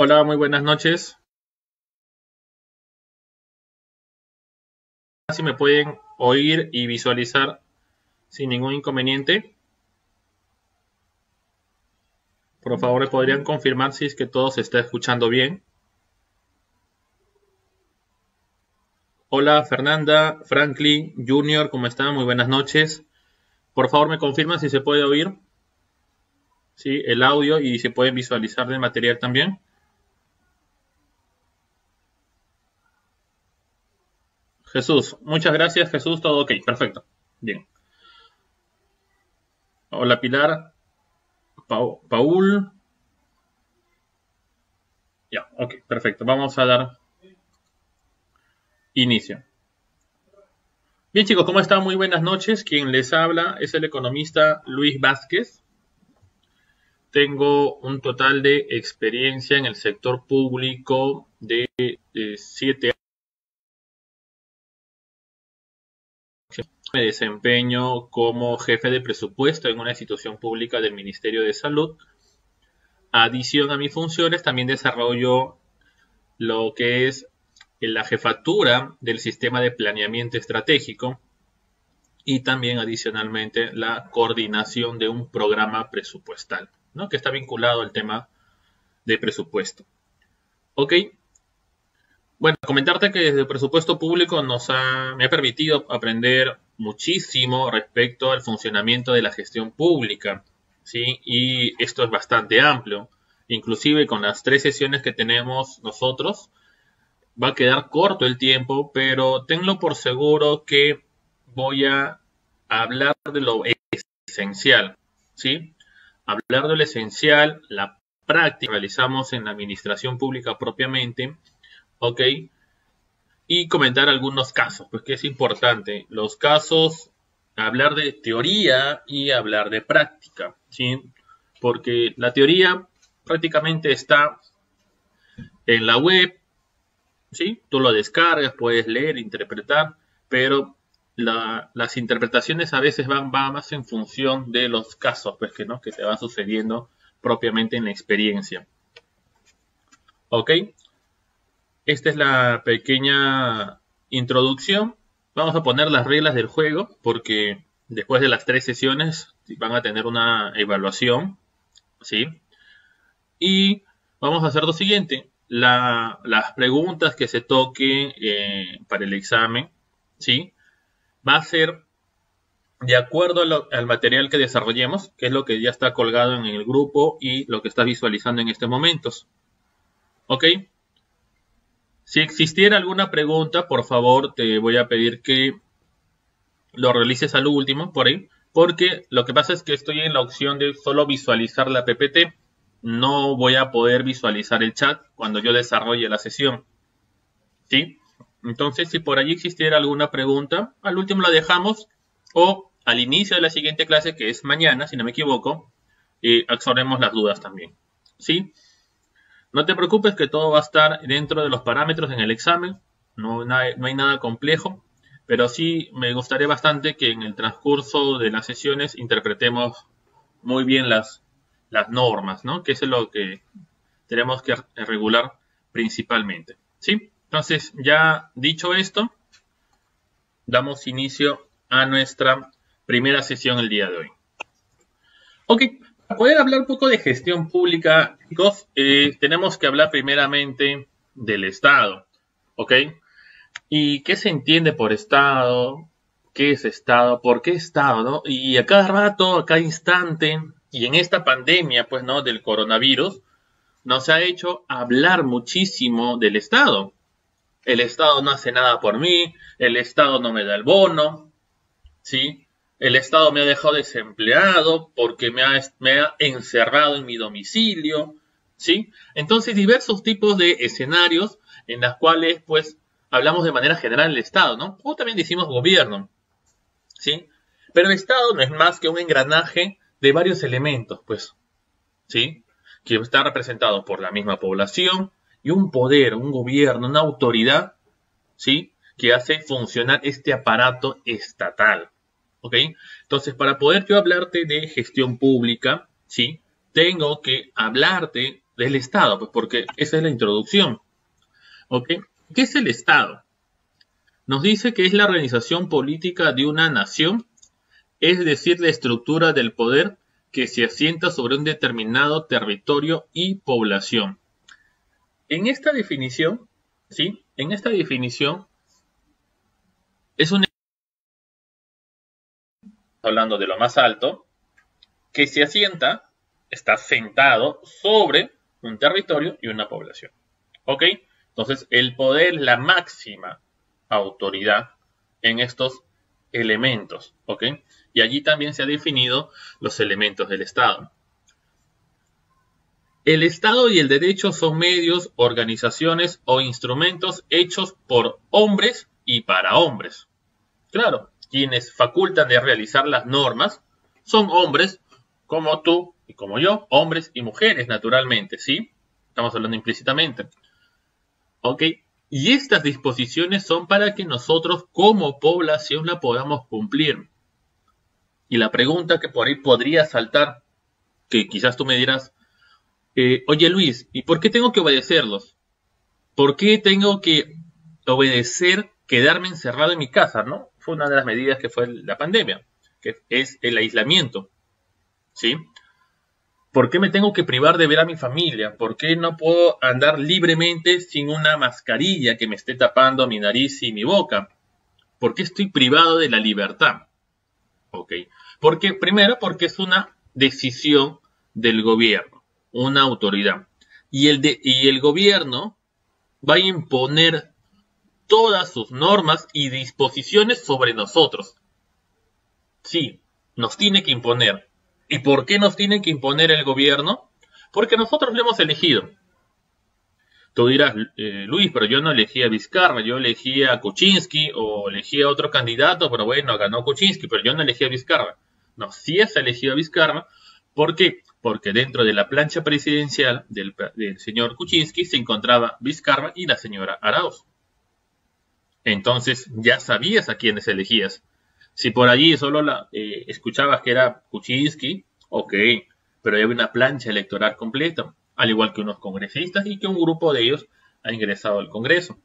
Hola, muy buenas noches. Si me pueden oír y visualizar sin ningún inconveniente, por favor, ¿me podrían confirmar si es que todo se está escuchando bien? Hola, Fernanda, Franklin, Junior, ¿cómo están? Muy buenas noches. Por favor, me confirman si se puede oír, sí, el audio y se pueden visualizar el material también. Jesús, muchas gracias, Jesús, todo ok, perfecto. Bien. Hola, Pilar, Paul. Ya, ok, perfecto. Vamos a dar inicio. Bien, chicos, ¿cómo están? Muy buenas noches. Quien les habla es el economista Luis Vázquez. Tengo un total de experiencia en el sector público de 7 años. Me desempeño como jefe de presupuesto en una institución pública del Ministerio de Salud. Adición a mis funciones, también desarrollo lo que es la jefatura del sistema de planeamiento estratégico y también adicionalmente la coordinación de un programa presupuestal, ¿no? Que está vinculado al tema de presupuesto. Ok, bueno, comentarte que desde el presupuesto público me ha permitido aprender muchísimo respecto al funcionamiento de la gestión pública, ¿sí? Y esto es bastante amplio. Inclusive con las 3 sesiones que tenemos nosotros, va a quedar corto el tiempo, pero tenlo por seguro que voy a hablar de lo esencial, ¿sí? Hablar de lo esencial, la práctica que realizamos en la administración pública propiamente, ¿ok? Y comentar algunos casos, pues que es importante. Los casos, hablar de teoría y hablar de práctica, ¿sí? Porque la teoría prácticamente está en la web, ¿sí? Tú lo descargas, puedes leer, interpretar, pero las interpretaciones a veces van más en función de los casos, pues que, ¿no? que te van sucediendo propiamente en la experiencia. ¿Ok? Esta es la pequeña introducción. Vamos a poner las reglas del juego porque después de las 3 sesiones van a tener una evaluación, ¿sí? Y vamos a hacer lo siguiente. Las preguntas que se toquen para el examen, ¿sí? Va a ser de acuerdo al material que desarrollemos, que es lo que ya está colgado en el grupo y lo que estás visualizando en estos momentos. ¿Ok? Si existiera alguna pregunta, por favor, te voy a pedir que lo realices al último, por ahí, porque lo que pasa es que estoy en la opción de solo visualizar la PPT. No voy a poder visualizar el chat cuando yo desarrolle la sesión. ¿Sí? Entonces, si por allí existiera alguna pregunta, al último la dejamos o al inicio de la siguiente clase, que es mañana, si no me equivoco, absorbemos las dudas también. ¿Sí? No te preocupes que todo va a estar dentro de los parámetros en el examen. No hay nada complejo. Pero sí me gustaría bastante que en el transcurso de las sesiones interpretemos muy bien las normas, ¿no? Que es lo que tenemos que regular principalmente. ¿Sí? Entonces, ya dicho esto, damos inicio a nuestra primera sesión el día de hoy. Ok, para poder hablar un poco de gestión pública, chicos, tenemos que hablar primeramente del Estado, ¿ok? ¿Y qué se entiende por Estado? ¿Qué es Estado? ¿Por qué Estado? ¿No? Y a cada rato, a cada instante, y en esta pandemia, pues, ¿no? Del coronavirus, nos ha hecho hablar muchísimo del Estado. El Estado no hace nada por mí, el Estado no me da el bono, ¿sí? El Estado me ha dejado desempleado porque me ha encerrado en mi domicilio, ¿sí? Entonces, diversos tipos de escenarios en los cuales, pues, hablamos de manera general del Estado, ¿no? O también decimos gobierno, ¿sí? Pero el Estado no es más que un engranaje de varios elementos, pues, ¿sí? Que está representado por la misma población y un poder, un gobierno, una autoridad, ¿sí? Que hace funcionar este aparato estatal, ¿ok? Entonces, para poder yo hablarte de gestión pública, ¿sí? Tengo que hablarte del Estado, pues porque esa es la introducción. ¿Ok? ¿Qué es el Estado? Nos dice que es la organización política de una nación, es decir, la estructura del poder que se asienta sobre un determinado territorio y población. En esta definición, ¿sí? En esta definición es un hablando de lo más alto, que se asienta, está sentado sobre un territorio y una población. ¿Ok? Entonces, el poder es la máxima autoridad en estos elementos. ¿Ok? Y allí también se han definido los elementos del Estado. El Estado y el derecho son medios, organizaciones o instrumentos hechos por hombres y para hombres. Claro, quienes facultan de realizar las normas son hombres como tú y como yo, hombres y mujeres, naturalmente, ¿sí? Estamos hablando implícitamente. ¿Ok? Y estas disposiciones son para que nosotros como población la podamos cumplir. Y la pregunta que por ahí podría saltar, que quizás tú me dirás, oye Luis, ¿y por qué tengo que obedecerlos? ¿Por qué tengo que obedecer, quedarme encerrado en mi casa, ¿no? Fue una de las medidas que fue la pandemia, que es el aislamiento, ¿sí? ¿Por qué me tengo que privar de ver a mi familia? ¿Por qué no puedo andar libremente sin una mascarilla que me esté tapando mi nariz y mi boca? ¿Por qué estoy privado de la libertad? ¿Ok? Primero, porque es una decisión del gobierno, una autoridad. Y el gobierno va a imponer todas sus normas y disposiciones sobre nosotros. Sí, nos tiene que imponer. ¿Y por qué nos tiene que imponer el gobierno? Porque nosotros lo hemos elegido. Tú dirás, Luis, pero yo no elegí a Vizcarra, yo elegí a Kuczynski o elegí a otro candidato, pero bueno, ganó Kuczynski, pero yo no elegí a Vizcarra. No, sí has elegido a Vizcarra. ¿Por qué? Porque dentro de la plancha presidencial del señor Kuczynski se encontraba Vizcarra y la señora Arauz. Entonces ya sabías a quiénes elegías. Si por allí solo escuchabas que era Kuczynski, ok, pero hay una plancha electoral completa, al igual que unos congresistas y que un grupo de ellos ha ingresado al Congreso.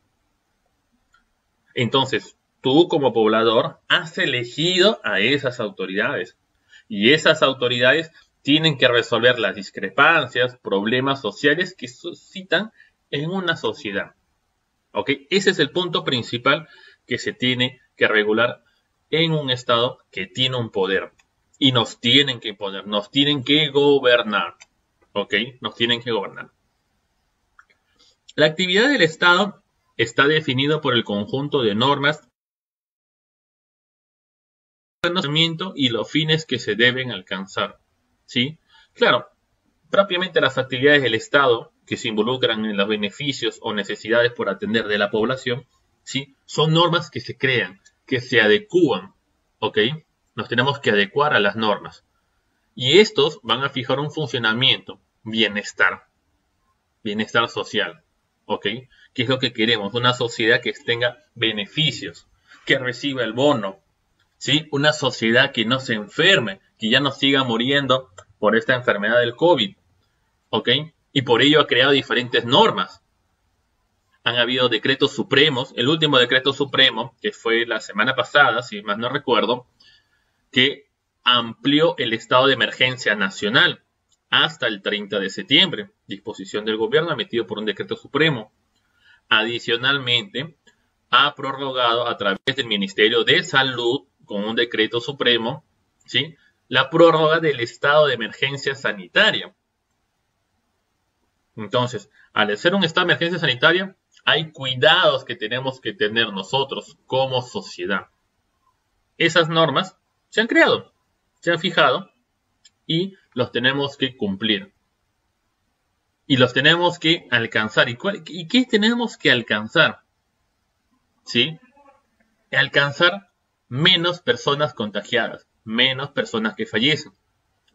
Entonces, tú como poblador has elegido a esas autoridades y esas autoridades tienen que resolver las discrepancias, problemas sociales que suscitan en una sociedad. ¿Ok? Ese es el punto principal que se tiene que regular en un Estado que tiene un poder. Y nos tienen que imponer, nos tienen que gobernar. ¿Ok? Nos tienen que gobernar. La actividad del Estado está definida por el conjunto de normas y los fines que se deben alcanzar. ¿Sí? Claro, propiamente las actividades del Estado que se involucran en los beneficios o necesidades por atender de la población, ¿sí? Son normas que se crean, que se adecúan, ¿ok? Nos tenemos que adecuar a las normas. Y estos van a fijar un funcionamiento, bienestar social, ¿ok? ¿Qué es lo que queremos? Una sociedad que tenga beneficios, que reciba el bono, ¿sí? Una sociedad que no se enferme, que ya no siga muriendo por esta enfermedad del COVID, ¿ok? Y por ello ha creado diferentes normas. Han habido decretos supremos, el último decreto supremo, que fue la semana pasada, si más no recuerdo, que amplió el estado de emergencia nacional hasta el 30 de septiembre, disposición del gobierno emitido por un decreto supremo. Adicionalmente, ha prorrogado a través del Ministerio de Salud, con un decreto supremo, ¿sí?, la prórroga del estado de emergencia sanitaria. Entonces, al ser un estado de emergencia sanitaria, hay cuidados que tenemos que tener nosotros como sociedad. Esas normas se han creado, se han fijado y los tenemos que cumplir. Y los tenemos que alcanzar. ¿Y qué tenemos que alcanzar? ¿Sí? Alcanzar menos personas contagiadas, menos personas que fallecen,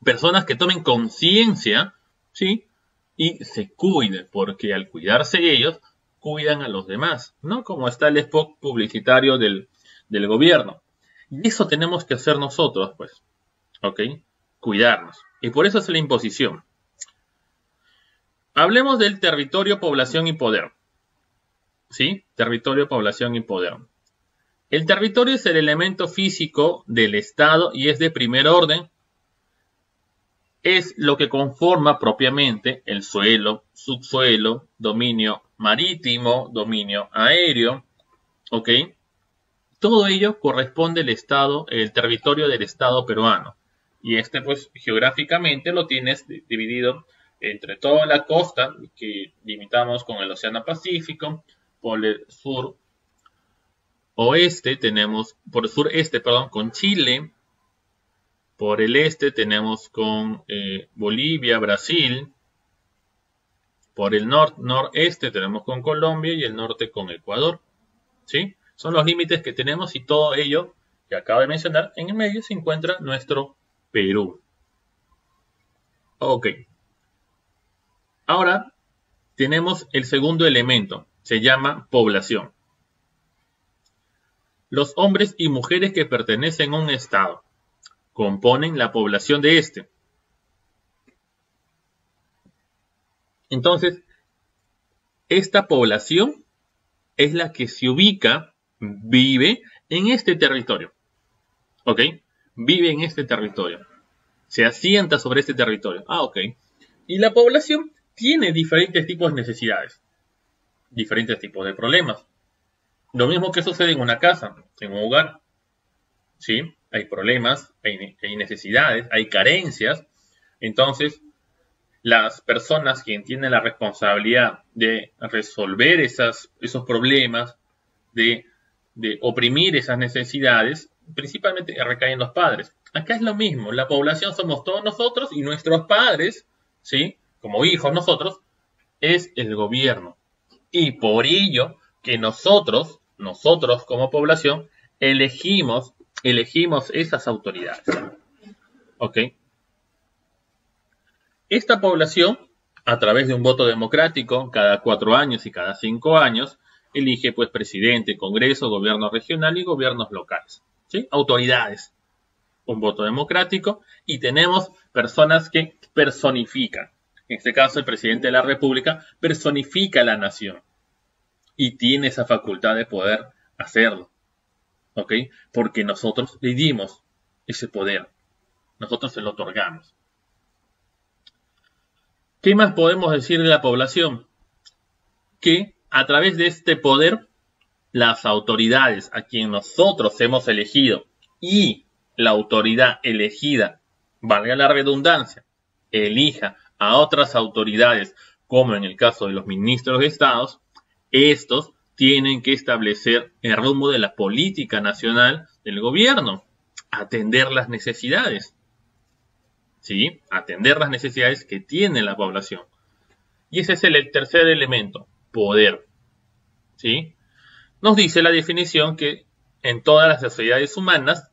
personas que tomen conciencia, ¿sí?, y se cuiden, porque al cuidarse ellos, cuidan a los demás, ¿no? Como está el spot publicitario del gobierno. Y eso tenemos que hacer nosotros, pues, ¿ok? Cuidarnos. Y por eso es la imposición. Hablemos del territorio, población y poder. ¿Sí? Territorio, población y poder. El territorio es el elemento físico del Estado y es de primer orden. Es lo que conforma propiamente el suelo, subsuelo, dominio marítimo, dominio aéreo. ¿Ok? Todo ello corresponde al Estado, el territorio del Estado peruano. Y pues, geográficamente lo tienes dividido entre toda la costa, que limitamos con el Océano Pacífico, por el sur oeste tenemos, por el sureste, perdón, con Chile, por el este tenemos con Bolivia, Brasil, por el noreste tenemos con Colombia y el norte con Ecuador, ¿sí? Son los límites que tenemos y todo ello que acabo de mencionar, en el medio se encuentra nuestro Perú. Ok. Ahora tenemos el segundo elemento, se llama población. Los hombres y mujeres que pertenecen a un estado componen la población de este. Entonces, esta población es la que se ubica, vive en este territorio. ¿Ok? Vive en este territorio. Se asienta sobre este territorio. Ok. Y la población tiene diferentes tipos de necesidades. Diferentes tipos de problemas. Lo mismo que sucede en una casa, en un hogar. ¿Sí? Hay problemas, hay necesidades, hay carencias. Entonces, las personas que tienen la responsabilidad de resolver esos problemas, de oprimir esas necesidades, principalmente recaen los padres. Acá es lo mismo, la población somos todos nosotros y nuestros padres, ¿sí? Como hijos nosotros, es el gobierno. Y por ello que nosotros como población, elegimos esas autoridades. ¿Ok? Esta población, a través de un voto democrático, cada 4 años y cada 5 años, elige pues presidente, congreso, gobierno regional y gobiernos locales. ¿Sí? Autoridades. Un voto democrático y tenemos personas que personifican. En este caso, el presidente de la República personifica a la nación y tiene esa facultad de poder hacerlo. ¿Ok? Porque nosotros le dimos ese poder. Nosotros se lo otorgamos. ¿Qué más podemos decir de la población? Que a través de este poder, las autoridades a quien nosotros hemos elegido y la autoridad elegida, valga la redundancia, elija a otras autoridades, como en el caso de los ministros de Estado, estos tienen que establecer el rumbo de la política nacional del gobierno, atender las necesidades. ¿Sí? Atender las necesidades que tiene la población. Y ese es el tercer elemento, poder. ¿Sí? Nos dice la definición que en todas las sociedades humanas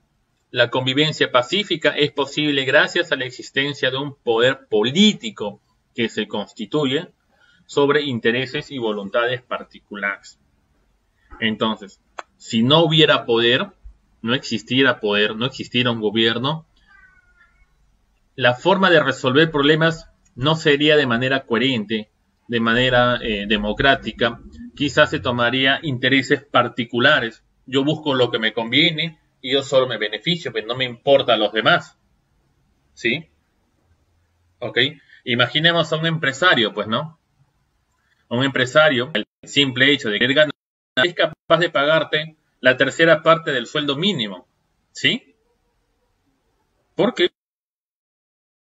la convivencia pacífica es posible gracias a la existencia de un poder político que se constituye sobre intereses y voluntades particulares. Entonces, si no hubiera poder, no existiera un gobierno, la forma de resolver problemas no sería de manera coherente, de manera democrática. Quizás se tomaría intereses particulares. Yo busco lo que me conviene y yo solo me beneficio, pero no me importa a los demás. ¿Sí? ¿Ok? Imaginemos a un empresario, pues, ¿no? A un empresario, el simple hecho de querer ganar, es capaz de pagarte la tercera parte del sueldo mínimo. ¿Sí? Porque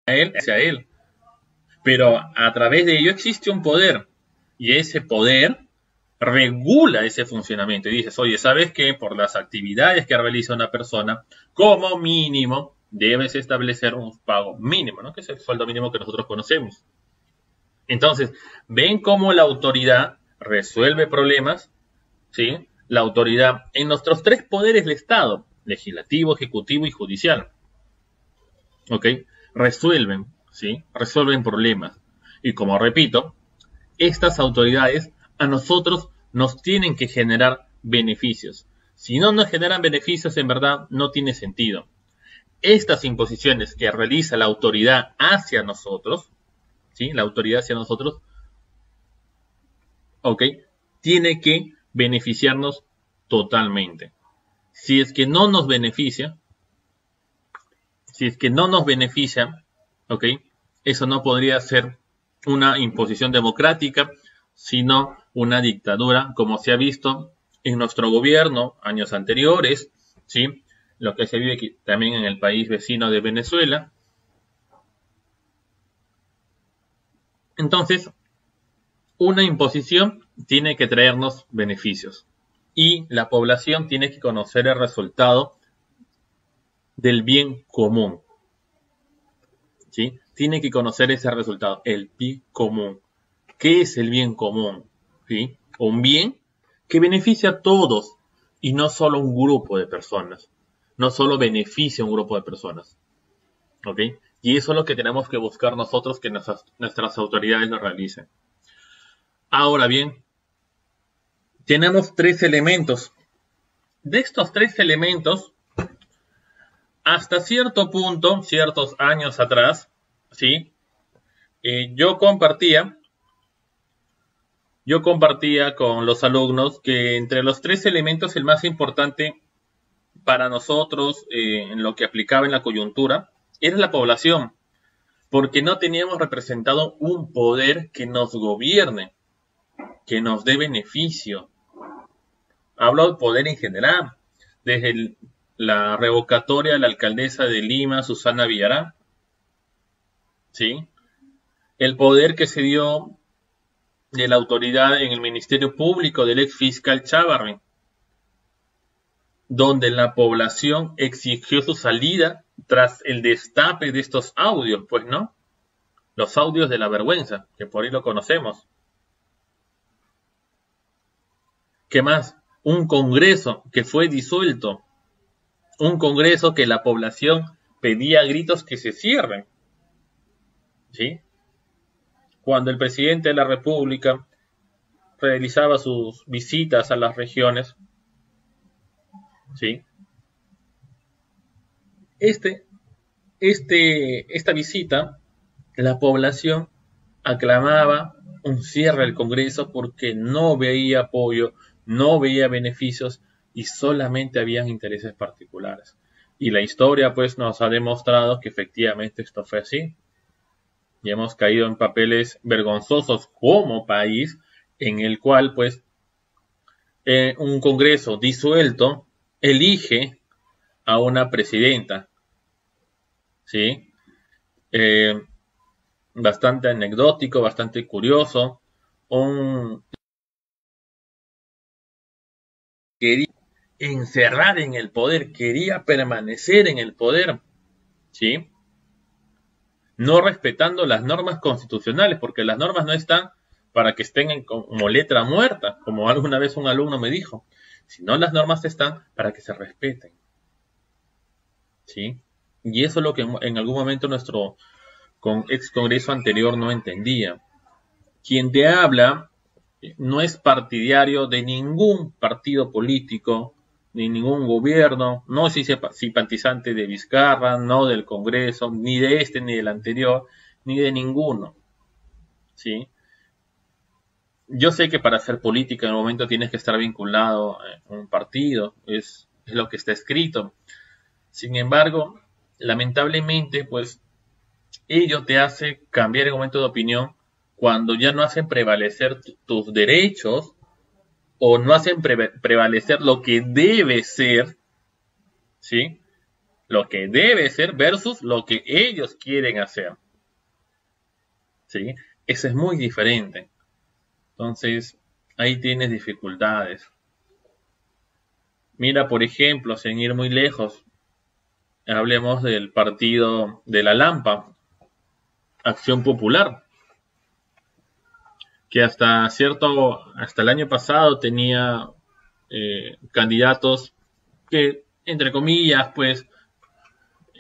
hacia él. Pero a través de ello existe un poder. Y ese poder regula ese funcionamiento. Y dices, oye, ¿sabes qué? Por las actividades que realiza una persona, como mínimo, debes establecer un pago mínimo, ¿no? Que es el sueldo mínimo que nosotros conocemos. Entonces, ven cómo la autoridad resuelve problemas, ¿sí? La autoridad en nuestros 3 poderes del Estado, legislativo, ejecutivo y judicial. ¿Ok? Resuelven, ¿sí? Resuelven problemas. Y como repito, estas autoridades a nosotros nos tienen que generar beneficios. Si no nos generan beneficios, en verdad no tiene sentido. Estas imposiciones que realiza la autoridad hacia nosotros, ¿sí? La autoridad hacia nosotros ¿ok? Tiene que beneficiarnos totalmente. Si es que no nos beneficia, ¿ok? Eso no podría ser una imposición democrática, sino una dictadura, como se ha visto en nuestro gobierno años anteriores, ¿sí? Lo que se vive aquí, también en el país vecino de Venezuela. Entonces, una imposición tiene que traernos beneficios y la población tiene que conocer el resultado del bien común, ¿sí? Tiene que conocer ese resultado, el bien común. ¿Qué es el bien común? ¿Sí? Un bien que beneficia a todos y no solo a un grupo de personas. No solo beneficia a un grupo de personas. ¿Ok? Y eso es lo que tenemos que buscar nosotros, que nuestras autoridades lo realicen. Ahora bien, tenemos tres elementos. De estos tres elementos, hasta cierto punto, ciertos años atrás, ¿sí? Yo compartía con los alumnos que entre los tres elementos el más importante para nosotros en lo que aplicaba en la coyuntura era la población, porque no teníamos representado un poder que nos gobierne, que nos dé beneficio. Hablo del poder en general, desde la revocatoria de la alcaldesa de Lima, Susana Villarán, ¿sí? El poder que se dio de la autoridad en el Ministerio Público del ex fiscal Chávarri, donde la población exigió su salida tras el destape de estos audios, pues no, los audios de la vergüenza, que por ahí lo conocemos. ¿Qué más? Un congreso que fue disuelto, un congreso que la población pedía a gritos que se cierren, ¿sí? Cuando el presidente de la República realizaba sus visitas a las regiones, ¿sí? Esta visita, la población aclamaba un cierre del Congreso porque no veía apoyo, no veía beneficios y solamente habían intereses particulares. Y la historia pues nos ha demostrado que efectivamente esto fue así. Y hemos caído en papeles vergonzosos como país en el cual pues un Congreso disuelto elige a una presidenta, ¿sí? Eh, Bastante anecdótico, bastante curioso. Un quería encerrar en el poder, quería permanecer en el poder, ¿sí? No respetando las normas constitucionales, porque las normas no están para que estén como letra muerta, como alguna vez un alumno me dijo, sino las normas están para que se respeten, ¿sí? Y eso es lo que en algún momento nuestro ex congreso anterior no entendía. Quien te habla no es partidario de ningún partido político, ni ningún gobierno, no es simpatizante de Vizcarra, no del Congreso, ni de este, ni del anterior, ni de ninguno, ¿sí? Yo sé que para hacer política en el momento tienes que estar vinculado a un partido, es lo que está escrito. Sin embargo, lamentablemente, pues, ello te hace cambiar el momento de opinión cuando ya no hacen prevalecer tus derechos o no hacen prevalecer lo que debe ser, ¿sí? Lo que debe ser versus lo que ellos quieren hacer, ¿sí? Eso es muy diferente. Entonces, ahí tienes dificultades. Mira, por ejemplo, sin ir muy lejos, hablemos del partido de la Lampa, Acción Popular, que hasta el año pasado tenía candidatos que, entre comillas, pues,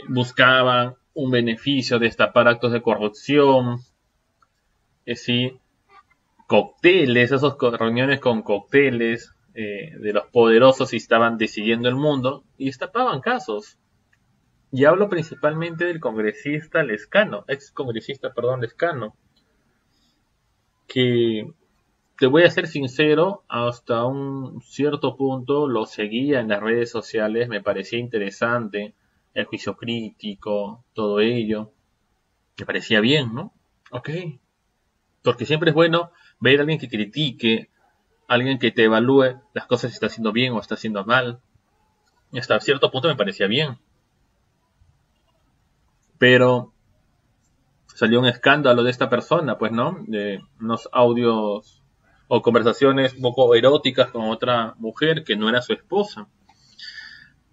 buscaban un beneficio, destapar actos de corrupción, sí, cócteles, esas reuniones con cócteles de los poderosos y estaban decidiendo el mundo y destapaban casos. Y hablo principalmente del congresista Lescano, ex congresista, perdón, Lescano, que te voy a ser sincero, hasta un cierto punto lo seguía en las redes sociales, me parecía interesante el juicio crítico, todo ello, me parecía bien, ¿no? Ok, porque siempre es bueno ver a alguien que critique, alguien que te evalúe las cosas si está haciendo bien o está haciendo mal. Y hasta cierto punto me parecía bien. Pero salió un escándalo de esta persona, pues, ¿no? De unos audios o conversaciones un poco eróticas con otra mujer que no era su esposa.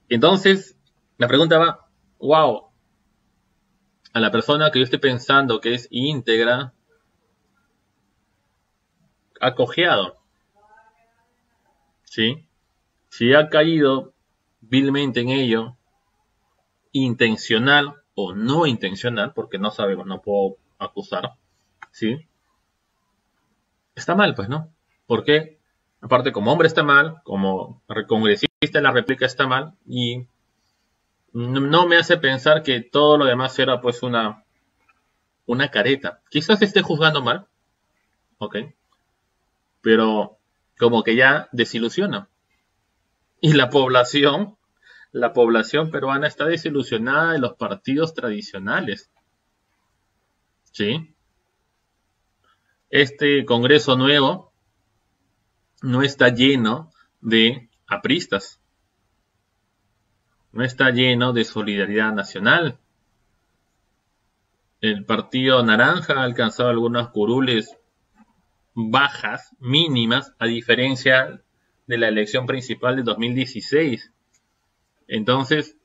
Entonces, la pregunta va, wow, a la persona que yo estoy pensando que es íntegra, ha cojeado, ¿sí? Si ha caído vilmente en ello, intencional o no intencional, porque no sabemos, no puedo acusar, ¿sí? Está mal, pues, ¿no? Porque, aparte, como hombre está mal, como congresista la réplica está mal, y no me hace pensar que todo lo demás era, pues, una careta. Quizás esté juzgando mal, ¿ok? Pero como que ya desilusiona. Y la población peruana está desilusionada de los partidos tradicionales, ¿sí? Este Congreso nuevo no está lleno de apristas, no está lleno de solidaridad nacional. El Partido Naranja ha alcanzado algunas curules bajas, mínimas, a diferencia de la elección principal de 2016. Entonces,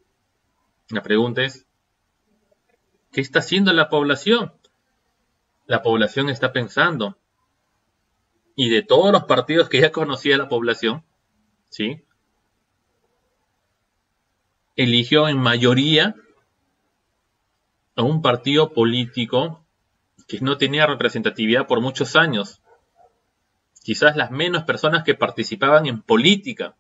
la pregunta es, ¿qué está haciendo la población? La población está pensando, y de todos los partidos que ya conocía la población, ¿sí? Eligió en mayoría a un partido político que no tenía representatividad por muchos años. Quizás las menos personas que participaban en política.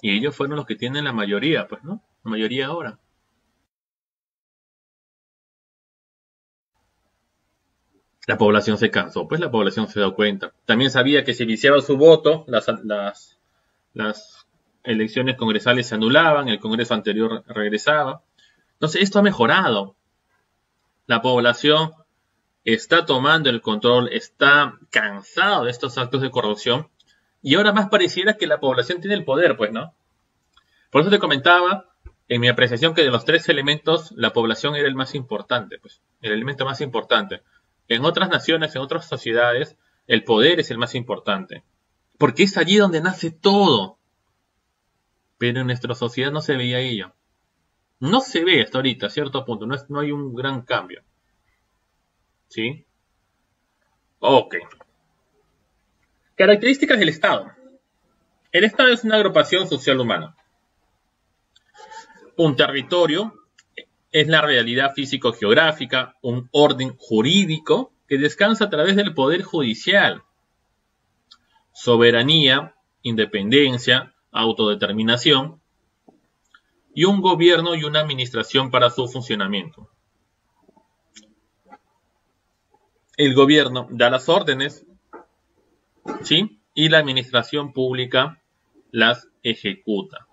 Y ellos fueron los que tienen la mayoría, pues, ¿no? La mayoría ahora. La población se cansó, pues la población se dio cuenta. También sabía que si viciaba su voto, las elecciones congresales se anulaban, el congreso anterior regresaba. Entonces, esto ha mejorado. La población está tomando el control, está cansado de estos actos de corrupción, y ahora más pareciera que la población tiene el poder, pues, ¿no? Por eso te comentaba, en mi apreciación, que de los tres elementos, la población era el más importante, pues, el elemento más importante. En otras naciones, en otras sociedades, el poder es el más importante, porque es allí donde nace todo. Pero en nuestra sociedad no se veía ello. No se ve hasta ahorita, a cierto punto, no hay un gran cambio. ¿Sí? Ok. Características del Estado. El Estado es una agrupación social humana. Un territorio es la realidad físico-geográfica, un orden jurídico que descansa a través del poder judicial. Soberanía, independencia, autodeterminación y un gobierno y una administración para su funcionamiento. El gobierno da las órdenes, ¿sí? Y la administración pública las ejecuta.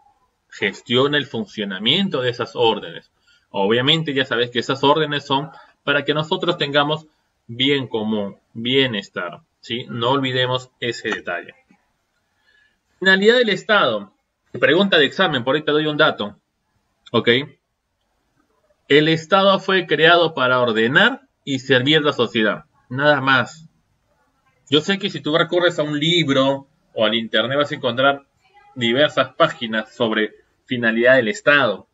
Gestiona el funcionamiento de esas órdenes. Obviamente ya sabes que esas órdenes son para que nosotros tengamos bien común, bienestar, ¿sí? No olvidemos ese detalle. Finalidad del Estado. Pregunta de examen, por ahí te doy un dato. ¿Ok? El Estado fue creado para ordenar y servir a la sociedad. Nada más. Yo sé que si tú recurres a un libro o al internet vas a encontrar diversas páginas sobre finalidad del Estado.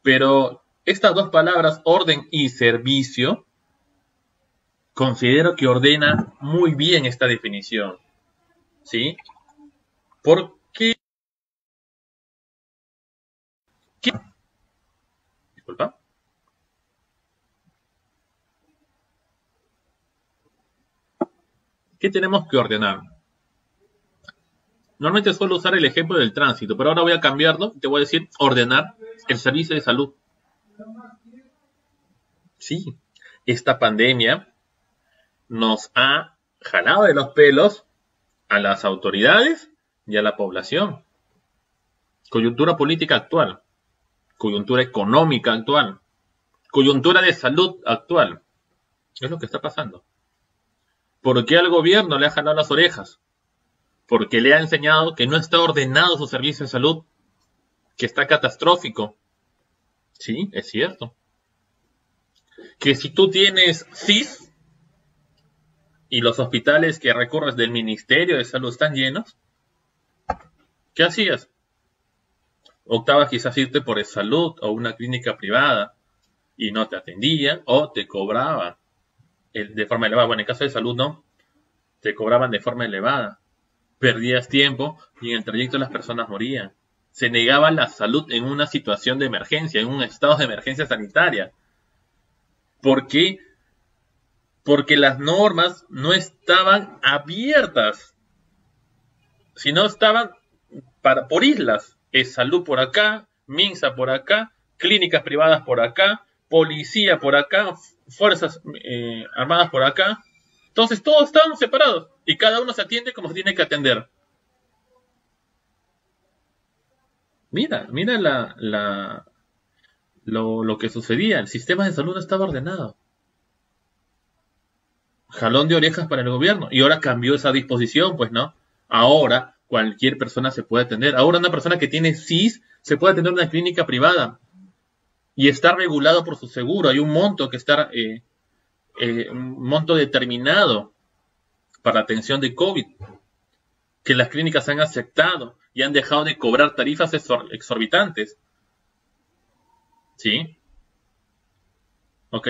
Pero estas dos palabras, orden y servicio, considero que ordena muy bien esta definición. ¿Sí? ¿Por qué? Disculpa. ¿Qué tenemos que ordenar? Normalmente suelo usar el ejemplo del tránsito, pero ahora voy a cambiarlo y te voy a decir ordenar el servicio de salud. Sí, esta pandemia nos ha jalado de los pelos a las autoridades y a la población. Coyuntura política actual, coyuntura económica actual, coyuntura de salud actual. Es lo que está pasando. ¿Por qué al gobierno le ha jalado las orejas? Porque le ha enseñado que no está ordenado su servicio de salud, que está catastrófico. Sí, es cierto. Que si tú tienes CIS y los hospitales que recurres del Ministerio de Salud están llenos, ¿qué hacías? Optabas quizás irte por salud o una clínica privada y no te atendían o te cobraban de forma elevada. Bueno, en caso de salud no, te cobraban de forma elevada. Perdías tiempo y en el trayecto las personas morían. Se negaba la salud en una situación de emergencia, en un estado de emergencia sanitaria. ¿Por qué? Porque las normas no estaban abiertas, sino estaban por islas. Es salud por acá, MINSA por acá, clínicas privadas por acá, policía por acá, fuerzas armadas por acá. Entonces todos estaban separados y cada uno se atiende como se tiene que atender. Mira lo que sucedía. El sistema de salud no estaba ordenado. Jalón de orejas para el gobierno. Y ahora cambió esa disposición, pues, ¿no? Ahora cualquier persona se puede atender. Ahora una persona que tiene CIS se puede atender en una clínica privada. Y está regulado por su seguro. Hay un monto que está, un monto determinado para atención de COVID. Que las clínicas han aceptado y han dejado de cobrar tarifas exorbitantes. ¿Sí? ¿Ok?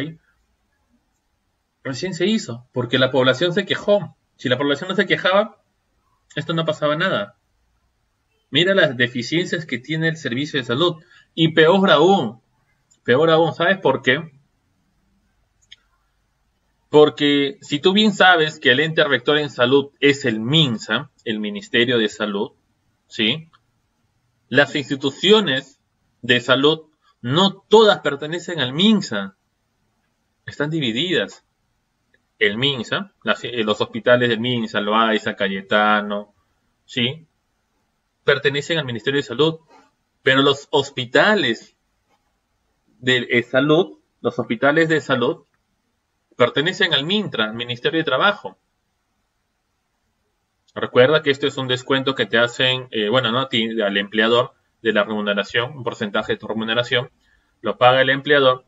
Recién se hizo, porque la población se quejó. Si la población no se quejaba, esto no pasaba nada. Mira las deficiencias que tiene el servicio de salud. Y peor aún, ¿sabes por qué? Porque si tú bien sabes que el ente rector en salud es el MINSA, el Ministerio de Salud, ¿sí? Las instituciones de salud no todas pertenecen al MINSA. Están divididas. El MINSA, los hospitales del MINSA, Loaiza, Cayetano, ¿sí? Pertenecen al Ministerio de Salud. Pero los hospitales de salud, pertenecen al MINTRA, al Ministerio de Trabajo. Recuerda que esto es un descuento que te hacen, no a ti, al empleador, de la remuneración, un porcentaje de tu remuneración, lo paga el empleador,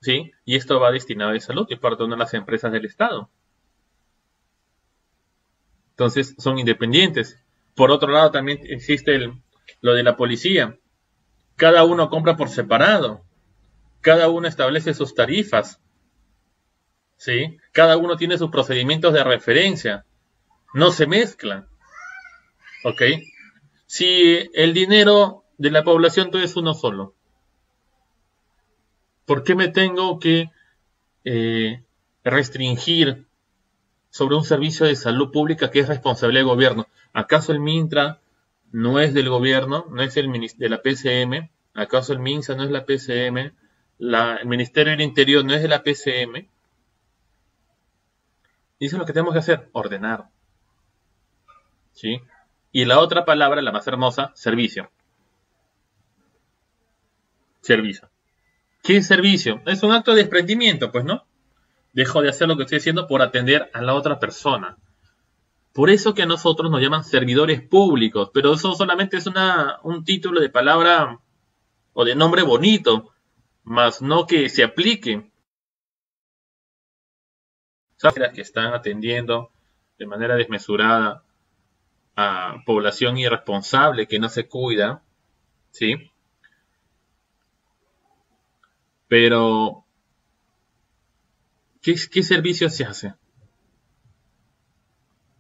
¿sí? Y esto va destinado a salud y es parte de una de las empresas del Estado. Entonces, son independientes. Por otro lado, también existe lo de la policía. Cada uno compra por separado. Cada uno establece sus tarifas. ¿Sí? Cada uno tiene sus procedimientos de referencia. No se mezclan. ¿Ok? Si el dinero de la población todo es uno solo, ¿por qué me tengo que restringir sobre un servicio de salud pública que es responsabilidad del gobierno? ¿Acaso el MINTRA no es del gobierno? ¿No es de la PCM? ¿Acaso el MINSA no es la PCM? ¿El Ministerio del Interior no es de la PCM? Y eso es lo que tenemos que hacer, ordenar. ¿Sí? Y la otra palabra, la más hermosa, servicio. Servicio. ¿Qué es servicio? Es un acto de desprendimiento, pues, ¿no? Dejo de hacer lo que estoy haciendo por atender a la otra persona. Por eso que a nosotros nos llaman servidores públicos, pero eso solamente es un título de palabra o de nombre bonito, más no que se aplique. ¿Sabes? Que están atendiendo de manera desmesurada a población irresponsable que no se cuida, ¿sí? Pero, ¿qué servicio se hace?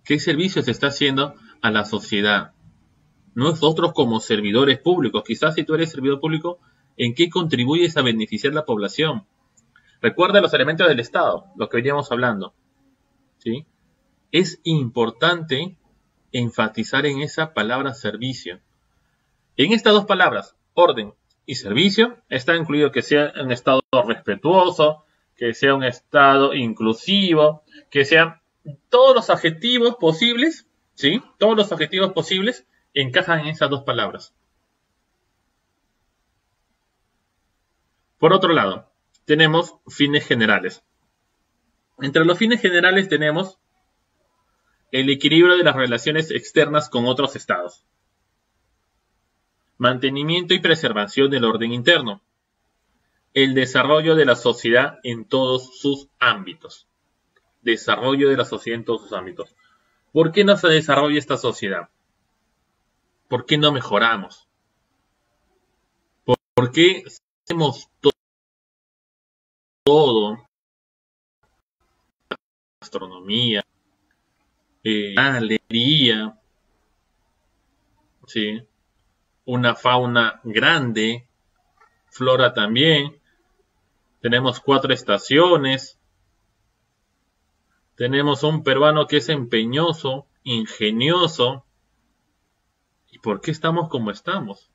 ¿Qué servicio se está haciendo a la sociedad? Nosotros como servidores públicos, quizás si tú eres servidor público, ¿en qué contribuyes a beneficiar a la población? Recuerda los elementos del Estado, lo que veníamos hablando, ¿sí? Es importante enfatizar en esa palabra servicio. En estas dos palabras, orden y servicio, está incluido que sea un Estado respetuoso, que sea un Estado inclusivo, que sea todos los adjetivos posibles, ¿sí? Todos los adjetivos posibles encajan en esas dos palabras. Por otro lado, tenemos fines generales. Entre los fines generales tenemos el equilibrio de las relaciones externas con otros estados, mantenimiento y preservación del orden interno, el desarrollo de la sociedad en todos sus ámbitos. Desarrollo de la sociedad en todos sus ámbitos. ¿Por qué no se desarrolla esta sociedad? ¿Por qué no mejoramos? ¿Por qué hacemos todo? Astronomía, alegría, ¿sí? Una fauna grande, flora también. Tenemos 4 estaciones. Tenemos un peruano que es empeñoso, ingenioso. ¿Y por qué estamos como estamos?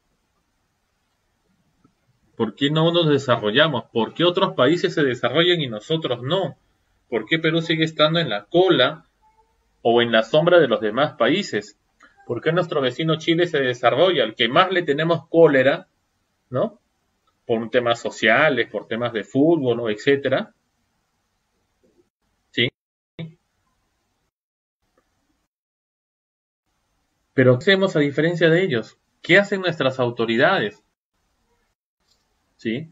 ¿Por qué no nos desarrollamos? ¿Por qué otros países se desarrollan y nosotros no? ¿Por qué Perú sigue estando en la cola o en la sombra de los demás países? ¿Por qué nuestro vecino Chile se desarrolla? Al que más le tenemos cólera, ¿no? Por temas sociales, por temas de fútbol, ¿no? Etcétera. ¿Sí? Pero ¿qué hacemos a diferencia de ellos? ¿Qué hacen nuestras autoridades? ¿Sí?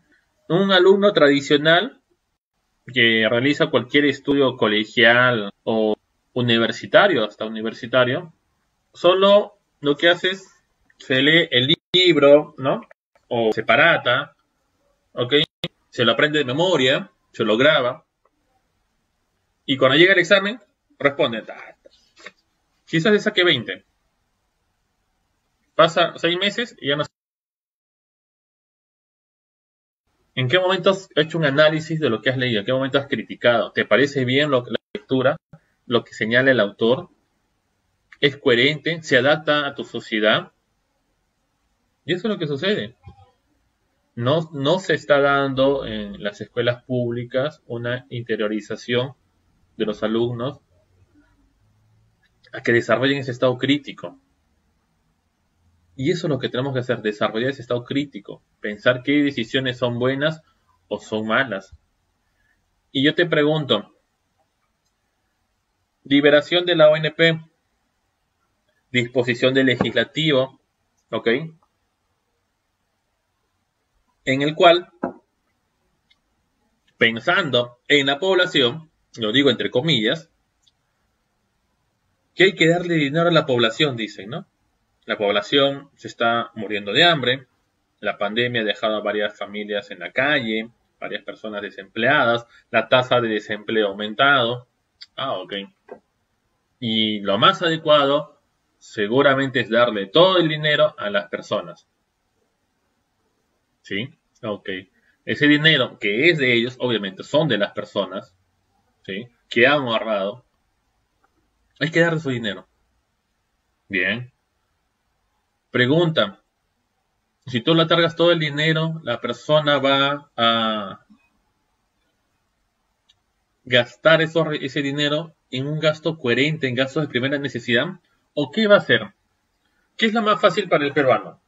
Un alumno tradicional que realiza cualquier estudio colegial o universitario, hasta universitario, solo lo que hace es se lee el libro, ¿no? O separata, ¿ok? Se lo aprende de memoria, se lo graba, y cuando llega el examen, responde. Quizás le saque 20. Pasa 6 meses y ya no. ¿En qué momento has hecho un análisis de lo que has leído? ¿En qué momento has criticado? ¿Te parece bien la lectura, lo que señala el autor? ¿Es coherente? ¿Se adapta a tu sociedad? Y eso es lo que sucede. No se está dando en las escuelas públicas una interiorización de los alumnos a que desarrollen ese estado crítico. Y eso es lo que tenemos que hacer, desarrollar ese estado crítico, pensar qué decisiones son buenas o son malas. Y yo te pregunto, liberación de la ONP, disposición del legislativo, ¿ok? En el cual, pensando en la población, lo digo entre comillas, que hay que darle dinero a la población, dicen, ¿no? La población se está muriendo de hambre, la pandemia ha dejado a varias familias en la calle, varias personas desempleadas, la tasa de desempleo ha aumentado. Ok. Y lo más adecuado seguramente es darle todo el dinero a las personas. ¿Sí? Ok. Ese dinero que es de ellos, obviamente son de las personas, ¿sí? Que han ahorrado. Hay que darle su dinero. Bien. Pregunta. Si tú le cargas todo el dinero, la persona va a gastar ese dinero en un gasto coherente, en gastos de primera necesidad, ¿o qué va a hacer? ¿Qué es lo más fácil para el peruano?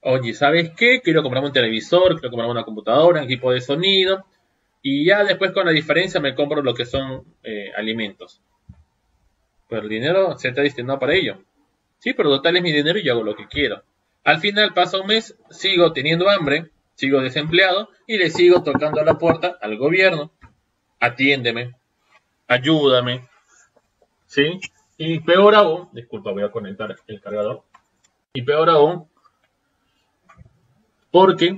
Oye, ¿sabes qué? Quiero comprarme un televisor, quiero comprarme una computadora, un equipo de sonido, y ya después con la diferencia me compro lo que son alimentos. Pero el dinero se está destinado para ello. Sí, pero total es mi dinero y yo hago lo que quiero. Al final pasa un mes, sigo teniendo hambre, sigo desempleado y le sigo tocando a la puerta al gobierno. Atiéndeme, ayúdame, ¿sí? Y peor aún, disculpa, voy a conectar el cargador. Y peor aún, porque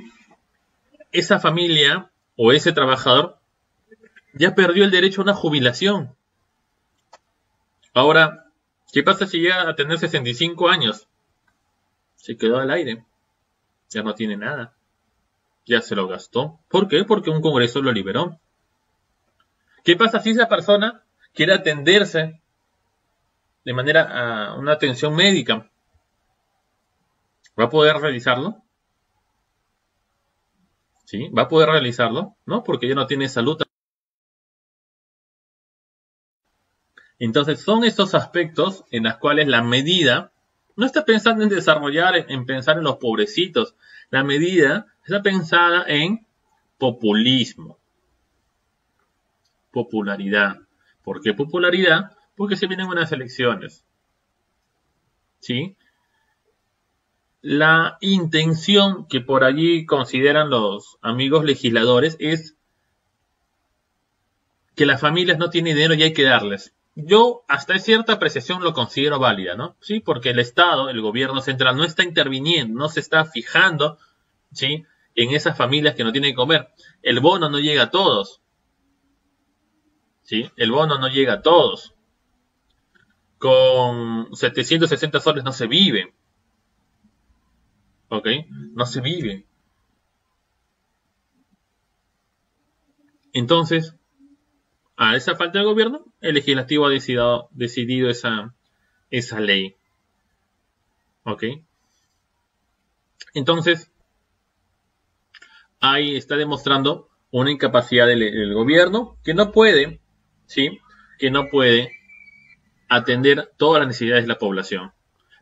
esa familia o ese trabajador ya perdió el derecho a una jubilación. Ahora, ¿qué pasa si llega a tener 65 años? Se quedó al aire. Ya no tiene nada. Ya se lo gastó. ¿Por qué? Porque un congreso lo liberó. ¿Qué pasa si esa persona quiere atenderse de manera a una atención médica? ¿Va a poder realizarlo? ¿Sí? ¿Va a poder realizarlo? ¿No? Porque ya no tiene salud Entonces son estos aspectos en los cuales la medida no está pensando en desarrollar, en pensar en los pobrecitos. La medida está pensada en populismo, popularidad. ¿Por qué popularidad? Porque se vienen unas elecciones. ¿Sí? La intención que por allí consideran los amigos legisladores es que las familias no tienen dinero y hay que darles. Yo hasta cierta apreciación lo considero válida, ¿no? Sí, porque el Estado, el gobierno central no está interviniendo, no se está fijando, ¿sí?, en esas familias que no tienen que comer. El bono no llega a todos, ¿sí? El bono no llega a todos. Con 760 soles no se vive, ¿ok? No se vive. Entonces, a esa falta de gobierno, el legislativo ha decidido esa ley. ¿Ok? Entonces, ahí está demostrando una incapacidad del gobierno que no puede, ¿sí?, que no puede atender todas las necesidades de la población.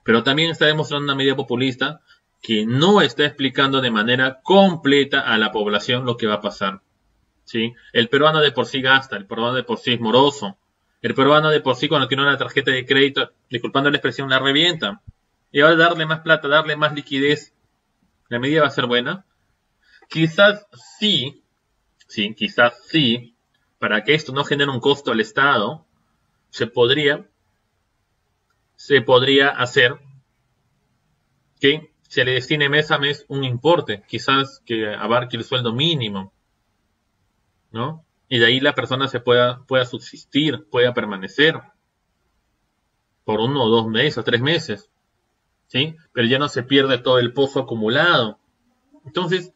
Pero también está demostrando una medida populista que no está explicando de manera completa a la población lo que va a pasar. ¿Sí? El peruano de por sí gasta, el peruano de por sí es moroso, el peruano de por sí cuando tiene una tarjeta de crédito, disculpando la expresión, la revienta. Y va a darle más plata, darle más liquidez. ¿La medida va a ser buena? Quizás sí, quizás sí, para que esto no genere un costo al Estado, se podría hacer que se le destine mes a mes un importe, quizás que abarque el sueldo mínimo, ¿no? Y de ahí la persona pueda subsistir, pueda permanecer por 1 o 2 meses o 3 meses, ¿sí? Pero ya no se pierde todo el pozo acumulado. Entonces,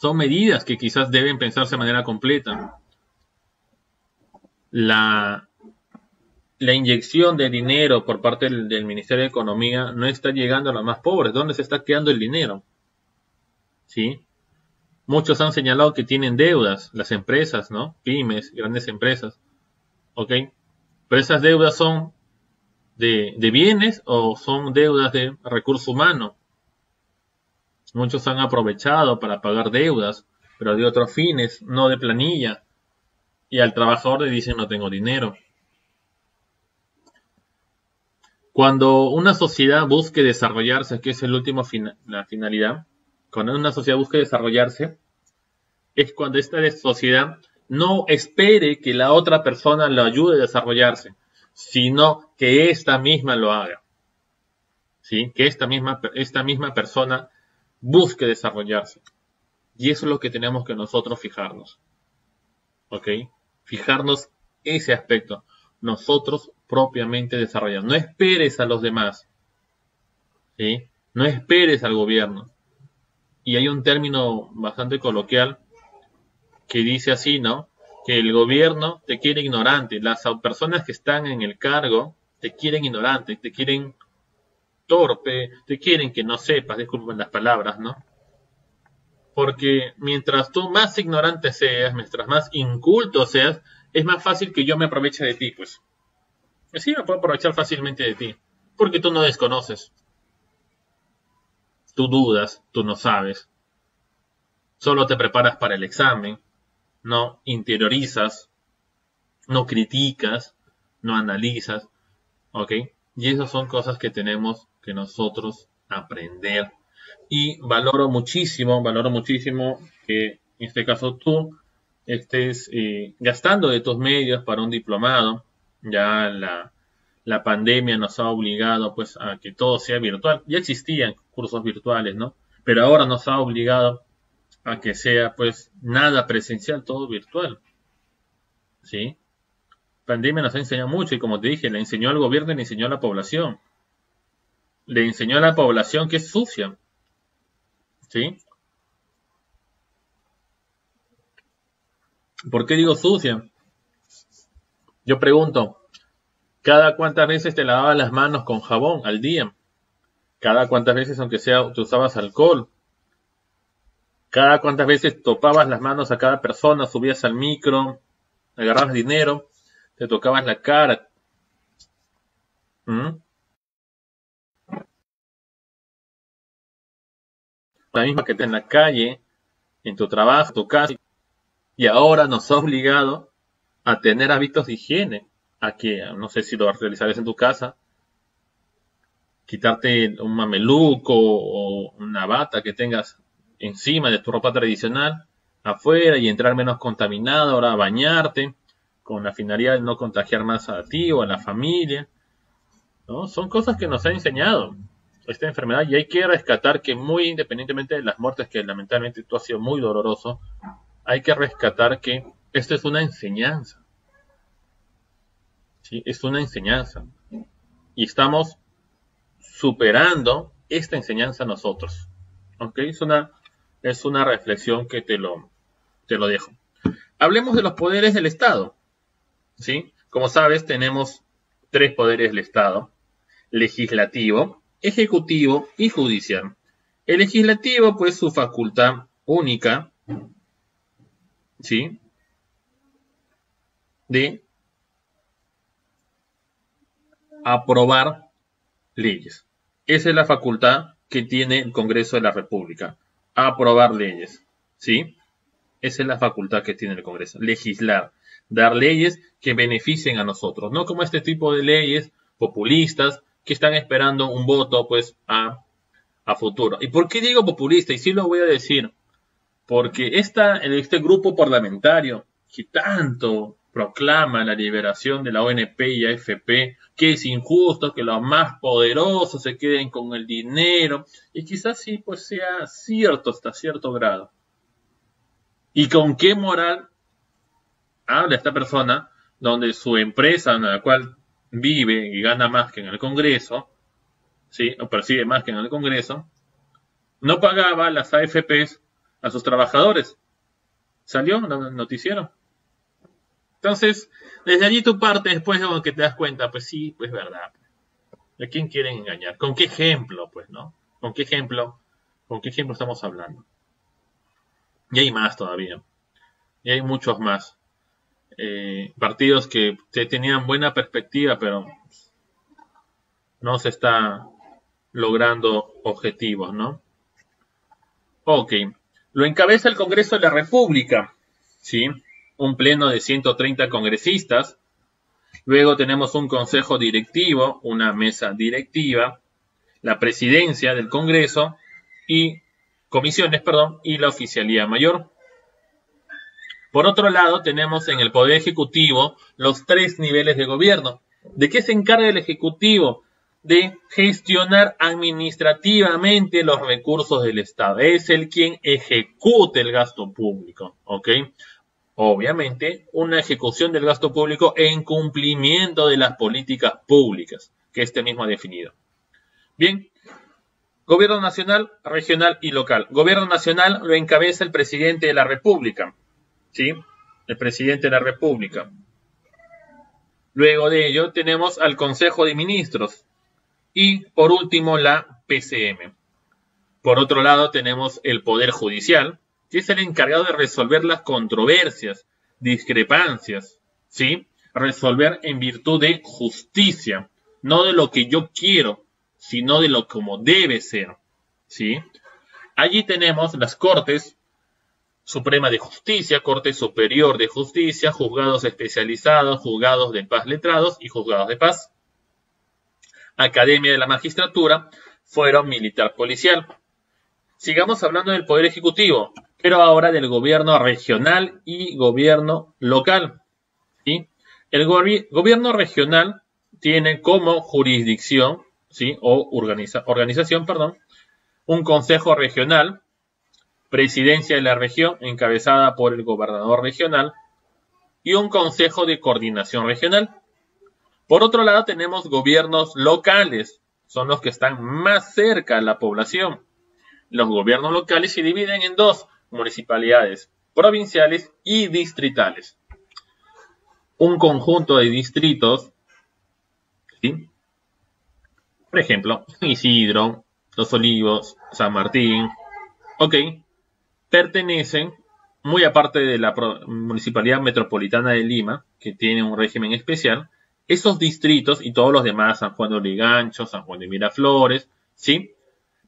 son medidas que quizás deben pensarse de manera completa. La inyección de dinero por parte del Ministerio de Economía no está llegando a los más pobres. ¿Dónde se está quedando el dinero? ¿Sí? Muchos han señalado que tienen deudas, las empresas, ¿no? Pymes, grandes empresas. ¿Ok? Pero esas deudas son de bienes o son deudas de recurso humano. Muchos han aprovechado para pagar deudas, pero de otros fines, no de planilla. Y al trabajador le dicen no tengo dinero. Cuando una sociedad busque desarrollarse, que es el último la finalidad, cuando una sociedad busque desarrollarse, es cuando esta sociedad no espere que la otra persona lo ayude a desarrollarse, sino que esta misma lo haga. ¿Sí? Que esta misma persona busque desarrollarse. Y eso es lo que tenemos que nosotros fijarnos. ¿Ok? Fijarnos ese aspecto. Nosotros propiamente desarrollar. No esperes a los demás. ¿Sí? No esperes al gobierno. Y hay un término bastante coloquial que dice así, ¿no? Que el gobierno te quiere ignorante. Las personas que están en el cargo te quieren ignorante, te quieren torpe, te quieren que no sepas, disculpen las palabras, ¿no? Porque mientras tú más ignorante seas, mientras más inculto seas, es más fácil que yo me aproveche de ti, pues. Sí, me puedo aprovechar fácilmente de ti. Porque tú no desconoces. Tú dudas, tú no sabes. Solo te preparas para el examen. No interiorizas. No criticas. No analizas. ¿Ok? Y esas son cosas que tenemos que nosotros aprender. Y valoro muchísimo que en este caso tú estés gastando de tus medios para un diplomado. Ya la pandemia nos ha obligado pues a que todo sea virtual. Ya existían cursos virtuales, ¿no? Pero ahora nos ha obligado a que sea pues nada presencial, todo virtual. ¿Sí? La pandemia nos ha enseñado mucho y como te dije, le enseñó al gobierno y le enseñó a la población. Le enseñó a la población que es sucia. ¿Sí? ¿Por qué digo sucia? Yo pregunto, ¿cada cuántas veces te lavabas las manos con jabón al día? ¿Cada cuántas veces, aunque sea, te usabas alcohol? ¿Cada cuántas veces topabas las manos a cada persona, subías al micro, agarrabas dinero? te tocabas la cara. ¿Mm? La misma que te en la calle, en tu trabajo, tu casa, y ahora nos ha obligado a tener hábitos de higiene, a que, no sé si lo realizarás en tu casa, quitarte un mameluco o una bata que tengas encima de tu ropa tradicional afuera y entrar menos contaminado, ahora bañarte con la finalidad de no contagiar más a ti o a la familia, ¿no? Son cosas que nos ha enseñado esta enfermedad y hay que rescatar que muy independientemente de las muertes, que lamentablemente esto ha sido muy doloroso, hay que rescatar que esto es una enseñanza, ¿sí? Es una enseñanza y estamos superando esta enseñanza nosotros. ¿Ok? Es una reflexión que te lo dejo. Hablemos de los poderes del Estado. ¿Sí? Como sabes, tenemos 3 poderes del Estado: legislativo, ejecutivo y judicial. El legislativo, pues, su facultad única, ¿sí?, de aprobar leyes. Esa es la facultad que tiene el Congreso de la República, aprobar leyes, ¿sí? Esa es la facultad que tiene el Congreso, legislar, dar leyes que beneficien a nosotros, no como este tipo de leyes populistas que están esperando un voto, pues, a futuro. ¿Y por qué digo populista? Y sí lo voy a decir, porque este grupo parlamentario que tanto proclama la liberación de la ONP y AFP, que es injusto que los más poderosos se queden con el dinero, y quizás sí, pues sea cierto hasta cierto grado. ¿Y con qué moral habla esta persona donde su empresa en la cual vive y gana más que en el Congreso, ¿sí?, o percibe más que en el Congreso, no pagaba las AFPs a sus trabajadores? Salió en el noticiero. Entonces, desde allí tu parte, después de que te das cuenta, pues sí, pues verdad. ¿A quién quieren engañar? ¿Con qué ejemplo, pues, no? ¿Con qué ejemplo estamos hablando? Y hay más todavía. Y hay muchos más. Partidos que tenían buena perspectiva, pero no se está logrando objetivos, ¿no? Ok. Lo encabeza el Congreso de la República, ¿sí? Un pleno de 130 congresistas. Luego tenemos un consejo directivo, una mesa directiva, la presidencia del Congreso y comisiones, perdón, y la oficialía mayor. Por otro lado, tenemos en el Poder Ejecutivo los 3 niveles de gobierno. ¿De qué se encarga el Ejecutivo? De gestionar administrativamente los recursos del Estado. Es el quien ejecute el gasto público, ¿ok? Obviamente, una ejecución del gasto público en cumplimiento de las políticas públicas que este mismo ha definido. Bien, gobierno nacional, regional y local. Gobierno nacional lo encabeza el presidente de la República, ¿sí? El presidente de la República. Luego de ello tenemos al Consejo de Ministros y por último la PCM. Por otro lado tenemos el Poder Judicial, que es el encargado de resolver las controversias, discrepancias, ¿sí? Resolver en virtud de justicia, no de lo que yo quiero, sino de lo como debe ser, ¿sí? Allí tenemos las Cortes Suprema de Justicia, Corte Superior de Justicia, juzgados especializados, juzgados de paz letrados y juzgados de paz, Academia de la Magistratura, Fuero Militar Policial. Sigamos hablando del Poder Ejecutivo, pero ahora del gobierno regional y gobierno local, ¿sí? El gobierno regional tiene como jurisdicción, ¿sí?, o organización, un consejo regional, presidencia de la región encabezada por el gobernador regional y un consejo de coordinación regional. Por otro lado tenemos gobiernos locales, son los que están más cerca a la población. Los gobiernos locales se dividen en 2 municipalidades, provinciales y distritales. Un conjunto de distritos, ¿sí?, por ejemplo, Isidro, Los Olivos, San Martín, ok, pertenecen muy aparte de la Municipalidad Metropolitana de Lima, que tiene un régimen especial, esos distritos y todos los demás, San Juan de Lurigancho, San Juan de Miraflores, ¿sí?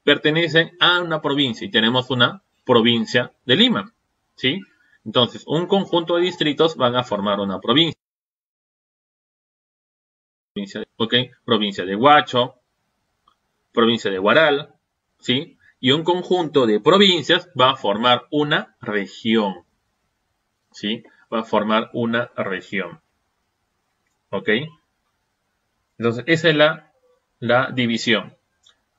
Pertenecen a una provincia y tenemos una provincia de Lima, ¿sí? Entonces, un conjunto de distritos van a formar una provincia. Provincia de Huacho, provincia de Huaral, ¿sí? Y un conjunto de provincias va a formar una región, ¿sí? Va a formar una región, ¿ok? Entonces, esa es la división.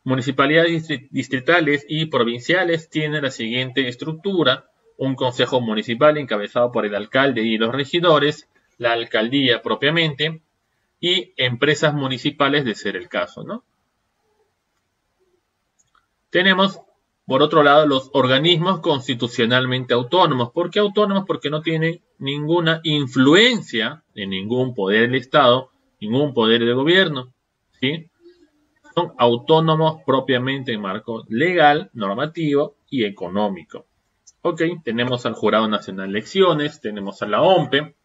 Municipalidades distritales y provinciales tienen la siguiente estructura: un consejo municipal encabezado por el alcalde y los regidores, la alcaldía propiamente, y empresas municipales de ser el caso, ¿no? Tenemos, por otro lado, los organismos constitucionalmente autónomos. ¿Por qué autónomos? Porque no tienen ninguna influencia en ningún poder del Estado, ningún poder del gobierno, ¿sí? Son autónomos propiamente en marco legal, normativo y económico. Ok, tenemos al Jurado Nacional de Elecciones, tenemos a la OMPE,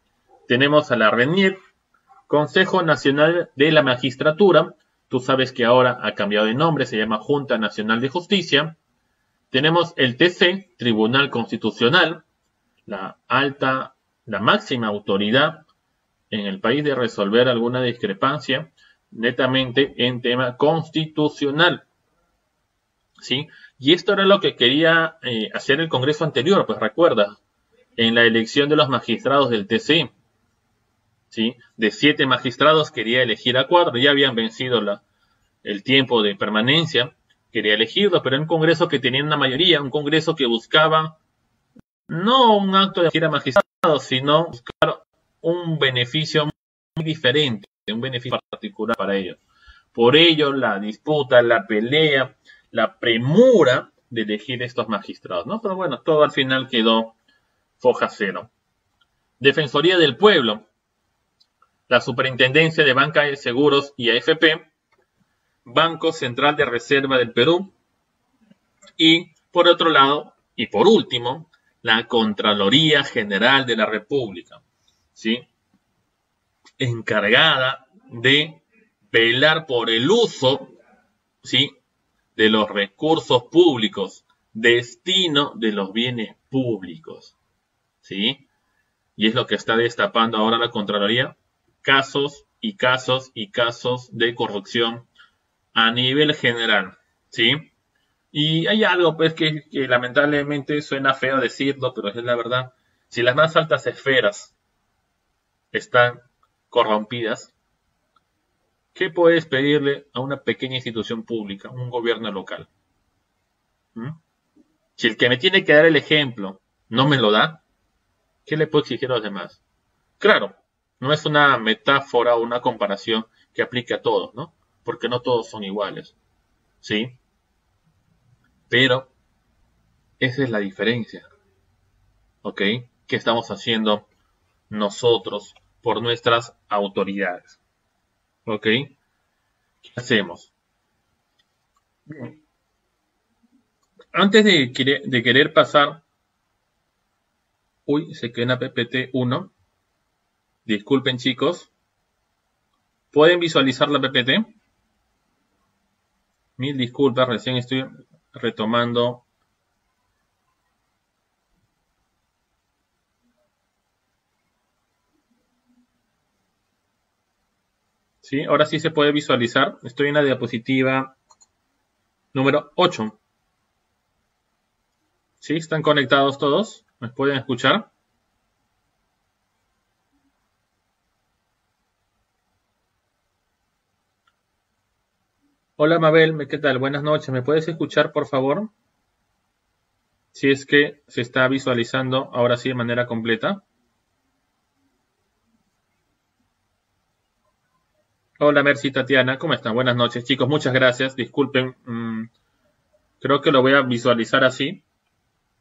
tenemos a la RENIEC, Consejo Nacional de la Magistratura. Tú sabes que ahora ha cambiado de nombre, se llama Junta Nacional de Justicia. Tenemos el TC, Tribunal Constitucional, la máxima autoridad en el país de resolver alguna discrepancia netamente en tema constitucional, ¿sí? Y esto era lo que quería hacer el Congreso anterior, pues recuerda, en la elección de los magistrados del TC, ¿sí? De 7 magistrados quería elegir a 4, ya habían vencido el tiempo de permanencia, quería elegirlo, pero en un Congreso que tenía una mayoría, un Congreso que buscaba no un acto de elegir a magistrados, sino buscar un beneficio muy diferente, un beneficio particular para ellos. Por ello, la disputa, la pelea, la premura de elegir estos magistrados, ¿no? Pero bueno, todo al final quedó foja cero. Defensoría del Pueblo, la Superintendencia de Banca de Seguros y AFP, Banco Central de Reserva del Perú y, por otro lado, y por último, la Contraloría General de la República, ¿sí? Encargada de velar por el uso, ¿sí?, de los recursos públicos, destino de los bienes públicos, ¿sí? Y es lo que está destapando ahora la Contraloría, casos y casos y casos de corrupción a nivel general, ¿sí? Y hay algo pues que lamentablemente suena feo decirlo, pero es la verdad. Si las más altas esferas están corrompidas, ¿qué puedes pedirle a una pequeña institución pública, un gobierno local? ¿Mm? Si el que me tiene que dar el ejemplo no me lo da, ¿qué le puedo exigir a los demás? Claro, no es una metáfora o una comparación que aplique a todos, ¿no? Porque no todos son iguales, ¿sí? Pero esa es la diferencia, ¿ok? ¿Qué estamos haciendo nosotros por nuestras autoridades? ¿Ok? ¿Qué hacemos? Antes de querer pasar... Uy, se quedó en la PPT 1. Disculpen, chicos. ¿Pueden visualizar la PPT? Mil disculpas, recién estoy retomando. ¿Sí? Ahora sí se puede visualizar. Estoy en la diapositiva número 8. ¿Sí? ¿Están conectados todos? ¿Me pueden escuchar? Hola Mabel, ¿qué tal? Buenas noches. ¿Me puedes escuchar, por favor? Si es que se está visualizando ahora sí de manera completa. Hola Mercy, Tatiana, ¿cómo están? Buenas noches, chicos. Muchas gracias. Disculpen, creo que lo voy a visualizar así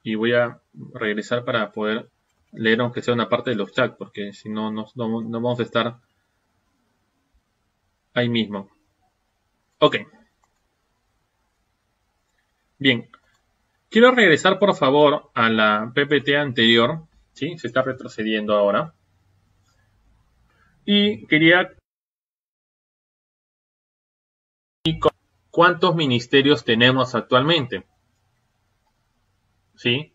y voy a regresar para poder leer aunque sea una parte de los chats, porque si no, no vamos a estar ahí mismo. Ok. Bien. Quiero regresar, por favor, a la PPT anterior. ¿Sí? Se está retrocediendo ahora. Y quería... ¿Cuántos ministerios tenemos actualmente? ¿Sí?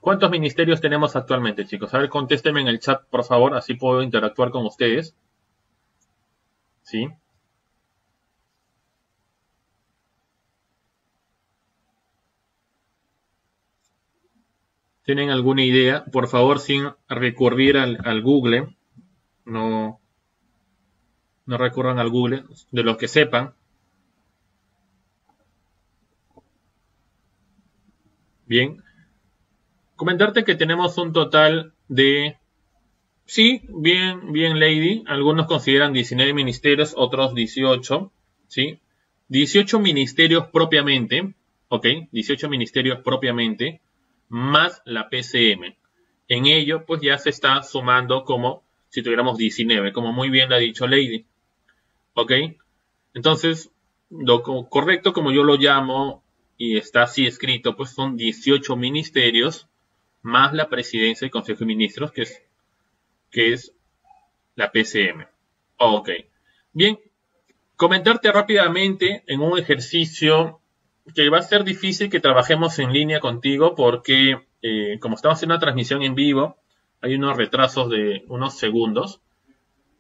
¿Cuántos ministerios tenemos actualmente, chicos? A ver, contéstenme en el chat, por favor, así puedo interactuar con ustedes. ¿Sí? ¿Tienen alguna idea? Por favor, sin recurrir al Google. No recurran al Google, de los que sepan. Bien. Comentarte que tenemos un total de... Sí, bien, Lady. Algunos consideran 19 ministerios, otros 18. ¿Sí? 18 ministerios propiamente. ¿Ok? 18 ministerios propiamente. Más la PCM. En ello, pues ya se está sumando como si tuviéramos 19, como muy bien lo ha dicho Lady. ¿Ok? Entonces, lo correcto, como yo lo llamo, y está así escrito, pues son 18 ministerios más la presidencia del Consejo de Ministros, que es la PCM. Ok. Bien, comentarte rápidamente en un ejercicio que va a ser difícil que trabajemos en línea contigo porque como estamos haciendo una transmisión en vivo, hay unos retrasos de unos segundos,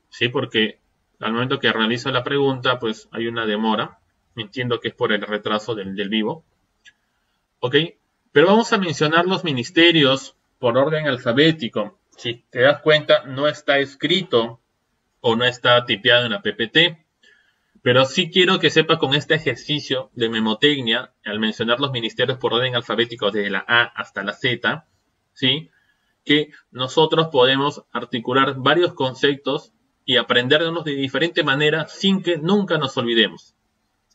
¿sí? Porque al momento que realizo la pregunta, pues hay una demora. Entiendo que es por el retraso del vivo. ¿Ok? Pero vamos a mencionar los ministerios por orden alfabético. Si te das cuenta, no está escrito o no está tipeado en la PPT. Pero sí quiero que sepas con este ejercicio de memotecnia, al mencionar los ministerios por orden alfabético desde la A hasta la Z, ¿sí? Que nosotros podemos articular varios conceptos y aprenderlos de diferente manera sin que nunca nos olvidemos.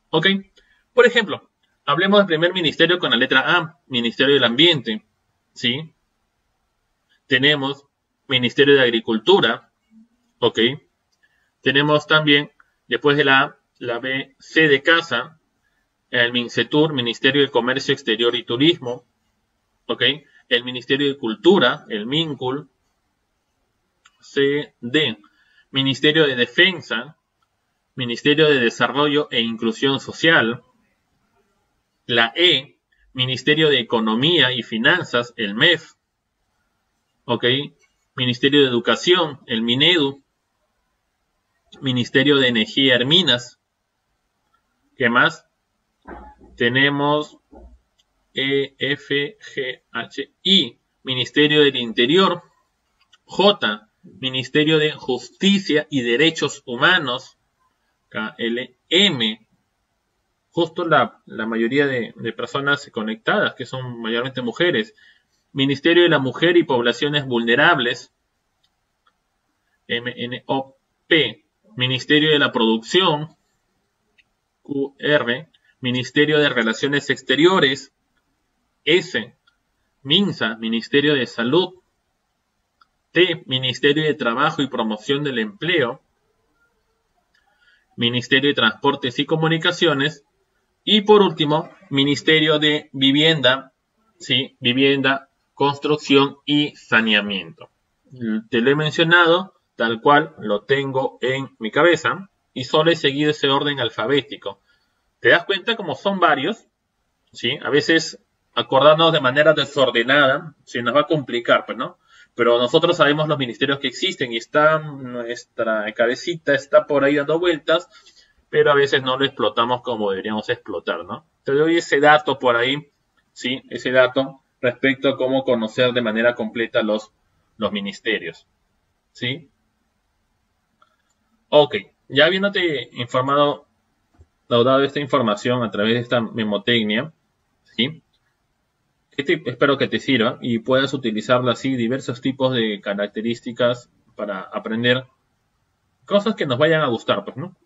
¿Ok? Por ejemplo, hablemos del primer ministerio con la letra A, Ministerio del Ambiente, ¿sí? Tenemos Ministerio de Agricultura, ¿ok? Tenemos también, después de la A, la B, C de Casa, el MINCETUR, Ministerio de Comercio Exterior y Turismo, ¿ok? El Ministerio de Cultura, el MINCUL, C, D, Ministerio de Defensa, Ministerio de Desarrollo e Inclusión Social, la E, Ministerio de Economía y Finanzas, el MEF, ¿ok? Ministerio de Educación, el MINEDU, Ministerio de Energía y Minas. ¿Qué más? Tenemos E, F, G, H, I, Ministerio del Interior, J, Ministerio de Justicia y Derechos Humanos, K, L, M, justo la mayoría de personas conectadas, que son mayormente mujeres, Ministerio de la Mujer y Poblaciones Vulnerables, MNOP, Ministerio de la Producción, QR, Ministerio de Relaciones Exteriores, S, MINSA, Ministerio de Salud, T, Ministerio de Trabajo y Promoción del Empleo, Ministerio de Transportes y Comunicaciones, y por último, Ministerio de Vivienda, ¿sí? Vivienda, Construcción y Saneamiento. Te lo he mencionado tal cual lo tengo en mi cabeza y solo he seguido ese orden alfabético. ¿Te das cuenta como son varios? ¿Sí? A veces acordarnos de manera desordenada se nos va a complicar, pues, ¿no? Pero nosotros sabemos los ministerios que existen y está nuestra cabecita está por ahí dando vueltas, pero a veces no lo explotamos como deberíamos explotar, ¿no? Te doy ese dato por ahí, ¿sí? Ese dato respecto a cómo conocer de manera completa los ministerios, ¿sí? Ok, ya habiéndote informado, dado esta información a través de esta memotecnia, ¿sí? Espero que te sirva y puedas utilizarla así, diversos tipos de características para aprender cosas que nos vayan a gustar, pues, ¿no?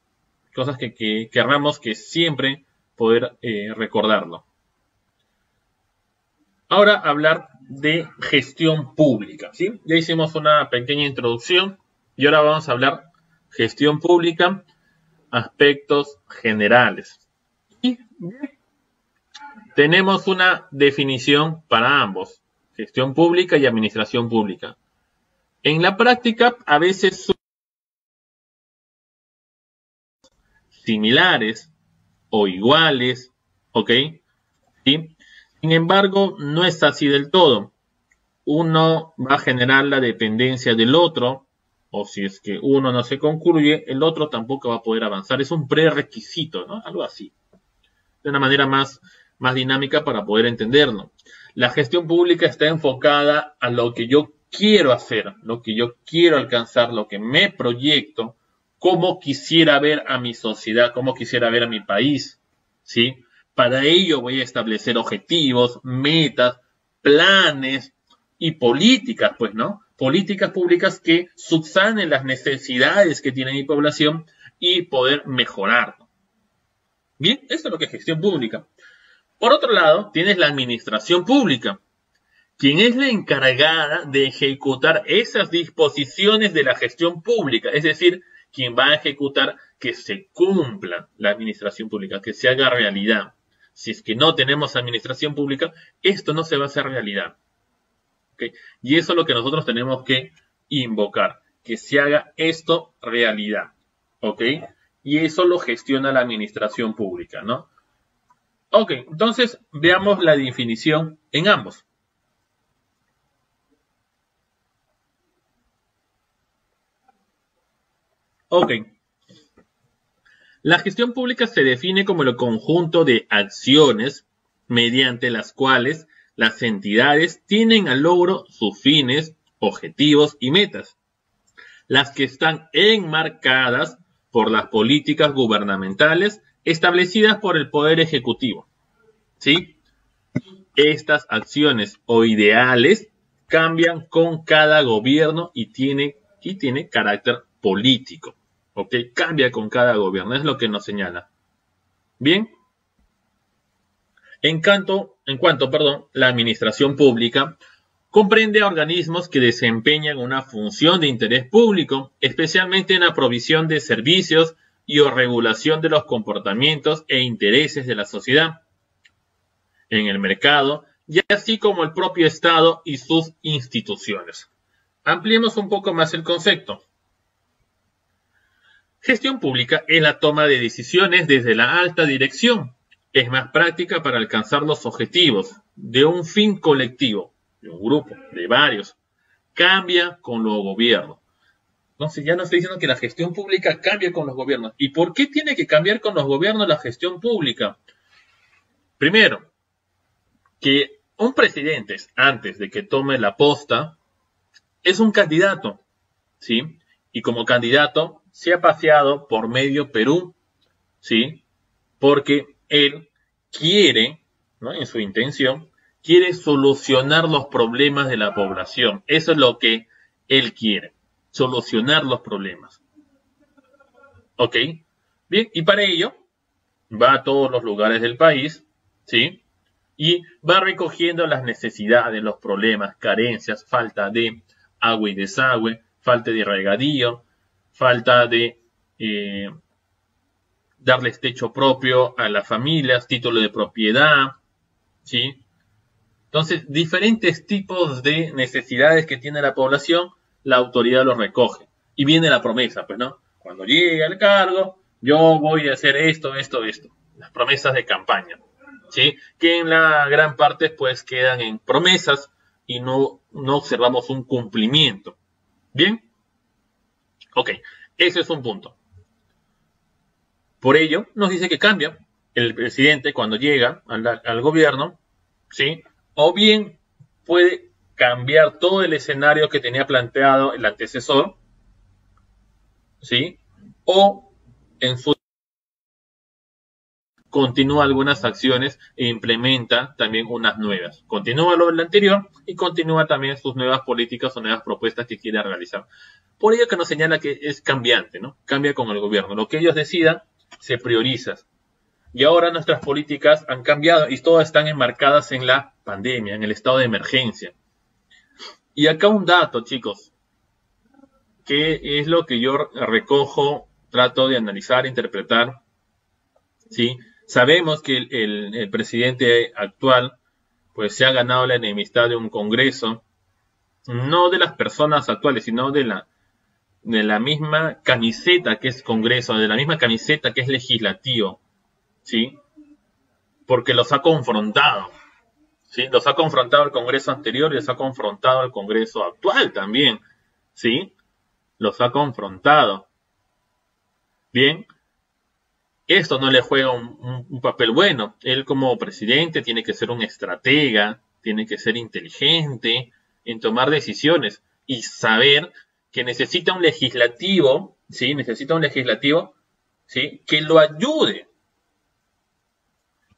Cosas que querramos que siempre poder recordarlo. Ahora hablar de gestión pública, ¿sí? Ya hicimos una pequeña introducción y ahora vamos a hablar gestión pública, aspectos generales. Y tenemos una definición para ambos, gestión pública y administración pública. En la práctica, a veces son similares o iguales, ¿ok? ¿Sí? Sin embargo, no es así del todo. Uno va a generar la dependencia del otro, o si es que uno no se concluye, el otro tampoco va a poder avanzar. Es un prerequisito, ¿no? Algo así. De una manera más dinámica para poder entenderlo. La gestión pública está enfocada a lo que yo quiero hacer, lo que yo quiero alcanzar, lo que me proyecto, cómo quisiera ver a mi sociedad, cómo quisiera ver a mi país, ¿sí? Para ello voy a establecer objetivos, metas, planes y políticas, pues, ¿no? Políticas públicas que subsanen las necesidades que tiene mi población y poder mejorarlo. Bien, eso es lo que es gestión pública. Por otro lado, tienes la administración pública, quien es la encargada de ejecutar esas disposiciones de la gestión pública, es decir, quien va a ejecutar que se cumpla la administración pública, que se haga realidad. Si es que no tenemos administración pública, esto no se va a hacer realidad. ¿Okay? Y eso es lo que nosotros tenemos que invocar, que se haga esto realidad. ¿Ok? Y eso lo gestiona la administración pública, ¿no? Ok, entonces veamos la definición en ambos. Ok. La gestión pública se define como el conjunto de acciones mediante las cuales las entidades tienen al logro sus fines, objetivos y metas, las que están enmarcadas por las políticas gubernamentales establecidas por el Poder Ejecutivo. ¿Sí? Estas acciones o ideales cambian con cada gobierno y tiene carácter político. ¿Ok? Cambia con cada gobierno, es lo que nos señala. Bien. En cuanto, la administración pública comprende a organismos que desempeñan una función de interés público, especialmente en la provisión de servicios y o regulación de los comportamientos e intereses de la sociedad, en el mercado, y así como el propio Estado y sus instituciones. Ampliemos un poco más el concepto. Gestión pública es la toma de decisiones desde la alta dirección. Es más práctica para alcanzar los objetivos de un fin colectivo, de un grupo, de varios. Cambia con los gobiernos. Entonces ya nos está diciendo que la gestión pública cambia con los gobiernos. ¿Y por qué tiene que cambiar con los gobiernos la gestión pública? Primero, que un presidente, antes de que tome la posta, es un candidato, ¿sí? Y como candidato se ha paseado por medio Perú, ¿sí? Porque él quiere, ¿no? En su intención, quiere solucionar los problemas de la población. Eso es lo que él quiere, solucionar los problemas. ¿Ok? Bien, y para ello va a todos los lugares del país, ¿sí? Y va recogiendo las necesidades, los problemas, carencias, falta de agua y desagüe, falta de regadío, falta de darles techo propio a las familias, título de propiedad, ¿sí? Entonces, diferentes tipos de necesidades que tiene la población, la autoridad los recoge. Y viene la promesa, pues, ¿no? Cuando llegue al cargo, yo voy a hacer esto, esto, esto. Las promesas de campaña, ¿sí? Que en la gran parte, pues, quedan en promesas y no observamos un cumplimiento. ¿Bien? Ok, ese es un punto. Por ello, nos dice que cambia el presidente cuando llega al gobierno, ¿sí? O bien puede cambiar todo el escenario que tenía planteado el antecesor, ¿sí? O en su continúa algunas acciones e implementa también unas nuevas. Continúa lo del anterior y continúa también sus nuevas políticas o nuevas propuestas que quiere realizar. Por ello que nos señala que es cambiante, ¿no? Cambia con el gobierno. Lo que ellos decidan se prioriza. Y ahora nuestras políticas han cambiado y todas están enmarcadas en la pandemia, en el estado de emergencia. Y acá un dato, chicos, que es lo que yo recojo, trato de analizar, interpretar, ¿sí? Sabemos que el presidente actual pues se ha ganado la enemistad de un Congreso, no de las personas actuales, sino de la misma camiseta que es Congreso, de la misma camiseta que es legislativo, ¿sí? Porque los ha confrontado, ¿sí? Los ha confrontado el Congreso anterior y los ha confrontado el Congreso actual también, ¿sí? Los ha confrontado. Bien, esto no le juega un papel bueno. Él como presidente tiene que ser un estratega, tiene que ser inteligente en tomar decisiones y saber que necesita un legislativo, ¿sí? Necesita un legislativo, ¿sí? Que lo ayude.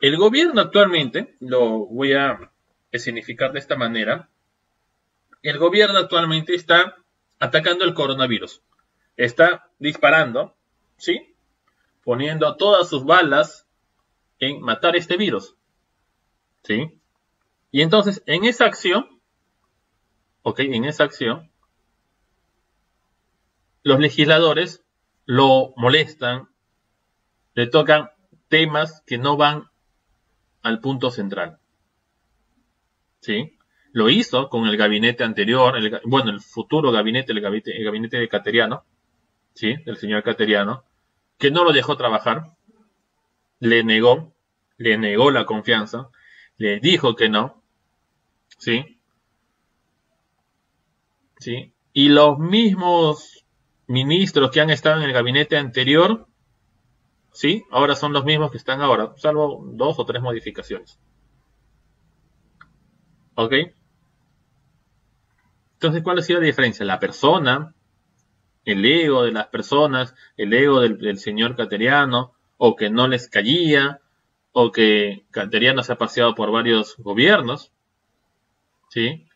El gobierno actualmente, lo voy a significar de esta manera, el gobierno actualmente está atacando el coronavirus. Está disparando, ¿sí? Poniendo todas sus balas en matar este virus, ¿sí? Y entonces, en esa acción, ¿ok? En esa acción, los legisladores lo molestan, le tocan temas que no van al punto central, ¿sí? Lo hizo con el gabinete anterior, el futuro gabinete, el gabinete de Cateriano, ¿sí? Del señor Cateriano, que no lo dejó trabajar, le negó la confianza, le dijo que no, ¿sí? ¿Sí? Y los mismos ministros que han estado en el gabinete anterior, ¿sí? Ahora son los mismos que están ahora, salvo 2 o 3 modificaciones. ¿Ok? Entonces, ¿cuál ha sido la diferencia? La persona, el ego de las personas, el ego del señor Cateriano, o que no les caía, o que Cateriano se ha paseado por varios gobiernos, ¿sí?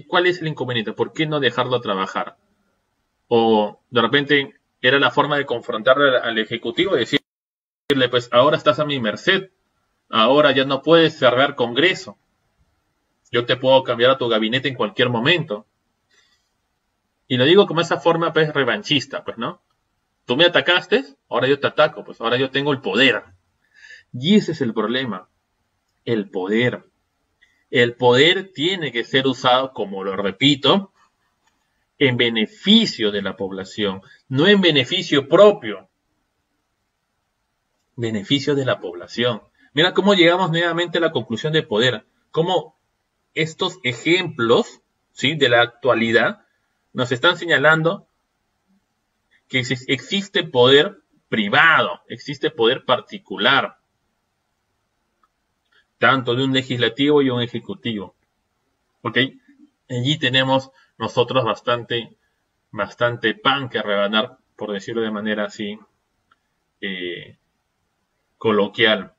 ¿Cuál es el inconveniente? ¿Por qué no dejarlo trabajar? O de repente era la forma de confrontarle al Ejecutivo y decirle, pues ahora estás a mi merced, ahora ya no puedes cerrar Congreso, yo te puedo cambiar a tu gabinete en cualquier momento. Y lo digo como esa forma pues revanchista, pues, ¿no? Tú me atacaste, ahora yo te ataco, pues ahora yo tengo el poder. Y ese es el problema, el poder. El poder tiene que ser usado, como lo repito, en beneficio de la población, no en beneficio propio. Beneficio de la población. Mira cómo llegamos nuevamente a la conclusión de poder. Cómo estos ejemplos, ¿sí? De la actualidad nos están señalando que existe poder privado, existe poder particular, tanto de un legislativo y un ejecutivo. ¿Ok? Allí tenemos nosotros bastante pan que rebanar, por decirlo de manera así coloquial.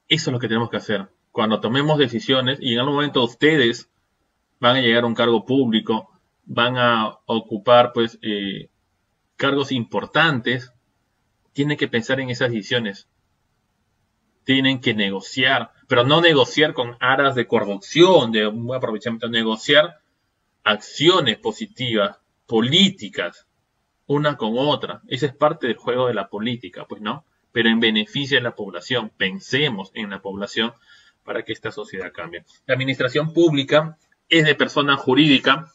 Eso es lo que tenemos que hacer. Cuando tomemos decisiones, y en algún momento ustedes van a llegar a un cargo público, van a ocupar pues cargos importantes, tienen que pensar en esas decisiones. Tienen que negociar, pero no negociar con aras de corrupción, de un aprovechamiento, negociar acciones positivas, políticas, una con otra. Esa es parte del juego de la política, pues no, pero en beneficio de la población. Pensemos en la población para que esta sociedad cambie. La administración pública es de persona jurídica,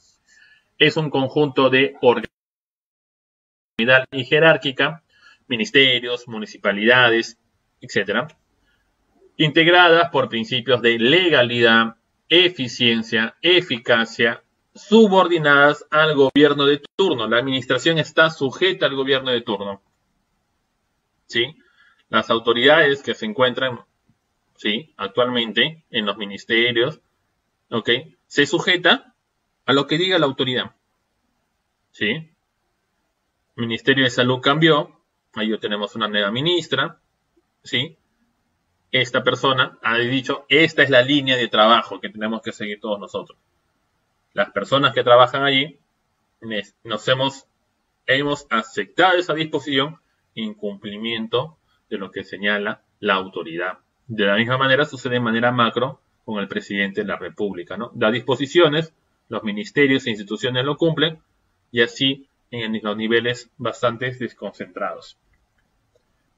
es un conjunto de organizaciones y jerárquica, ministerios, municipalidades, etcétera, integradas por principios de legalidad, eficiencia, eficacia, subordinadas al gobierno de turno. La administración está sujeta al gobierno de turno. ¿Sí? Las autoridades que se encuentran, ¿sí? Actualmente en los ministerios, ¿ok? Se sujeta a lo que diga la autoridad. ¿Sí? Ministerio de Salud cambió, ahí ya tenemos una nueva ministra, ¿sí? Esta persona ha dicho, esta es la línea de trabajo que tenemos que seguir todos nosotros. Las personas que trabajan allí hemos aceptado esa disposición en cumplimiento de lo que señala la autoridad. De la misma manera sucede de manera macro con el presidente de la República, ¿no? Da disposiciones, los ministerios e instituciones lo cumplen y así en los niveles bastante desconcentrados.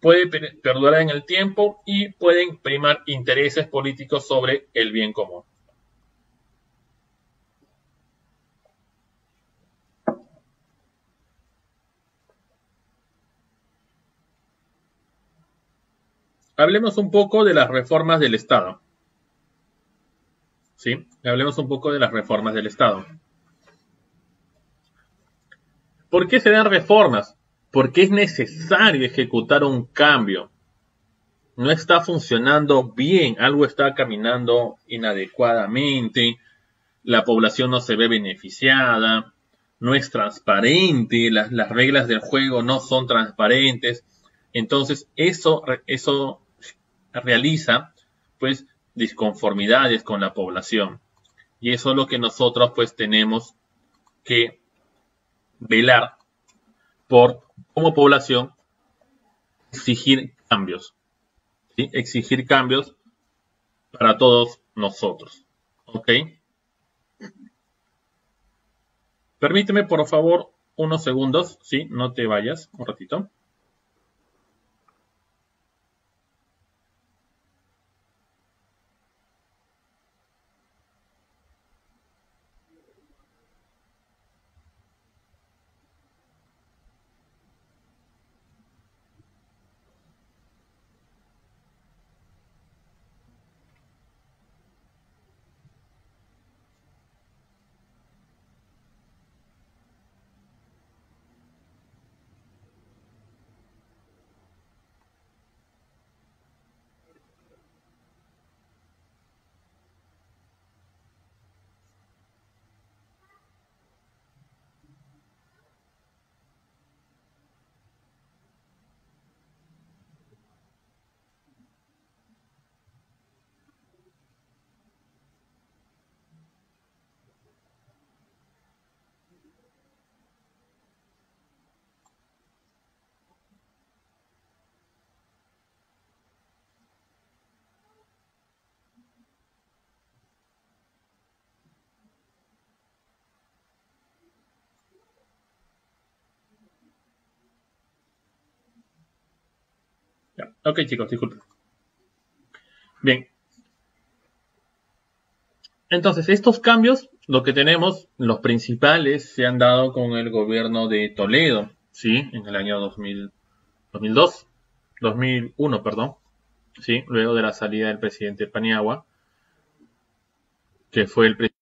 puede perdurar en el tiempo y pueden primar intereses políticos sobre el bien común. Hablemos un poco de las reformas del Estado. ¿Sí? Hablemos un poco de las reformas del Estado. ¿Por qué se dan reformas? Porque es necesario ejecutar un cambio. No está funcionando bien, algo está caminando inadecuadamente, la población no se ve beneficiada, no es transparente, las reglas del juego no son transparentes. Entonces, eso realiza, pues, disconformidades con la población. Y eso es lo que nosotros, pues, tenemos que velar por, como población, exigir cambios. ¿Sí? Exigir cambios para todos nosotros. ¿Ok? Permíteme, por favor, unos segundos. ¿Sí? No te vayas. Un ratito. Ya. Ok, chicos, disculpen. Bien. Entonces, estos cambios, lo que tenemos, los principales, se han dado con el gobierno de Toledo, ¿sí? En el año 2001, perdón, ¿sí? Luego de la salida del presidente Paniagua, que fue el presidente.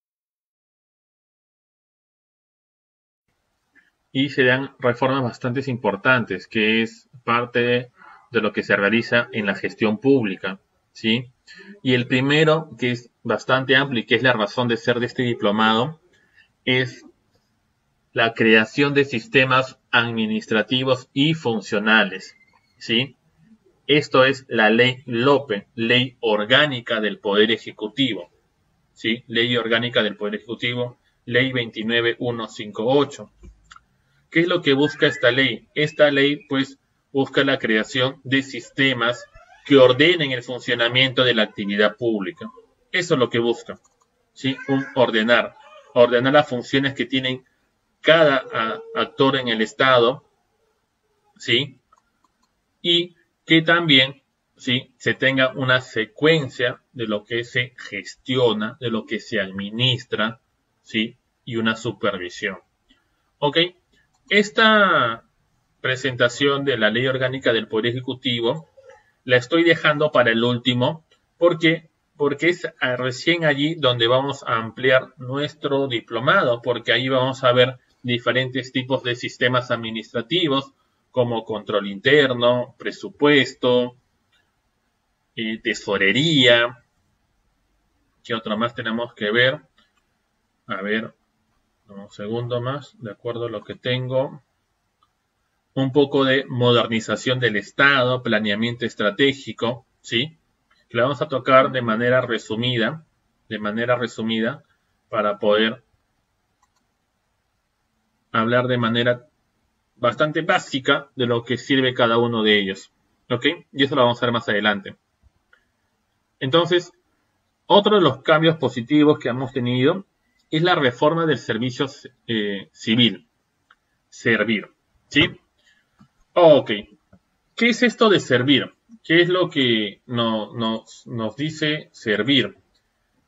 Y se dan reformas bastante importantes, que es parte de lo que se realiza en la gestión pública, ¿sí? Y el primero, que es bastante amplio y que es la razón de ser de este diplomado, es la creación de sistemas administrativos y funcionales, ¿sí? Esto es la ley LOPE, Ley Orgánica del Poder Ejecutivo, ¿sí? Ley Orgánica del Poder Ejecutivo, Ley 29158. ¿Qué es lo que busca esta ley? Esta ley, pues, busca la creación de sistemas que ordenen el funcionamiento de la actividad pública. Eso es lo que busca, ¿sí? Ordenar las funciones que tienen cada actor en el Estado, ¿sí? Y que también, ¿sí? Se tenga una secuencia de lo que se gestiona, de lo que se administra, ¿sí? Y una supervisión. ¿Ok? Esta presentación de la Ley Orgánica del Poder Ejecutivo la estoy dejando para el último porque es recién allí donde vamos a ampliar nuestro diplomado, porque ahí vamos a ver diferentes tipos de sistemas administrativos como control interno, presupuesto, tesorería. ¿Qué otro más tenemos que ver? A ver, un segundo más, de acuerdo a lo que tengo. Un poco de modernización del Estado, planeamiento estratégico, ¿sí? Que la vamos a tocar de manera resumida, para poder hablar de manera bastante básica de lo que sirve cada uno de ellos, ¿ok? Y eso lo vamos a ver más adelante. Entonces, otro de los cambios positivos que hemos tenido es la reforma del servicio civil, servir, ¿sí? Ok. ¿Qué es esto de servir? ¿Qué es lo que nos dice servir?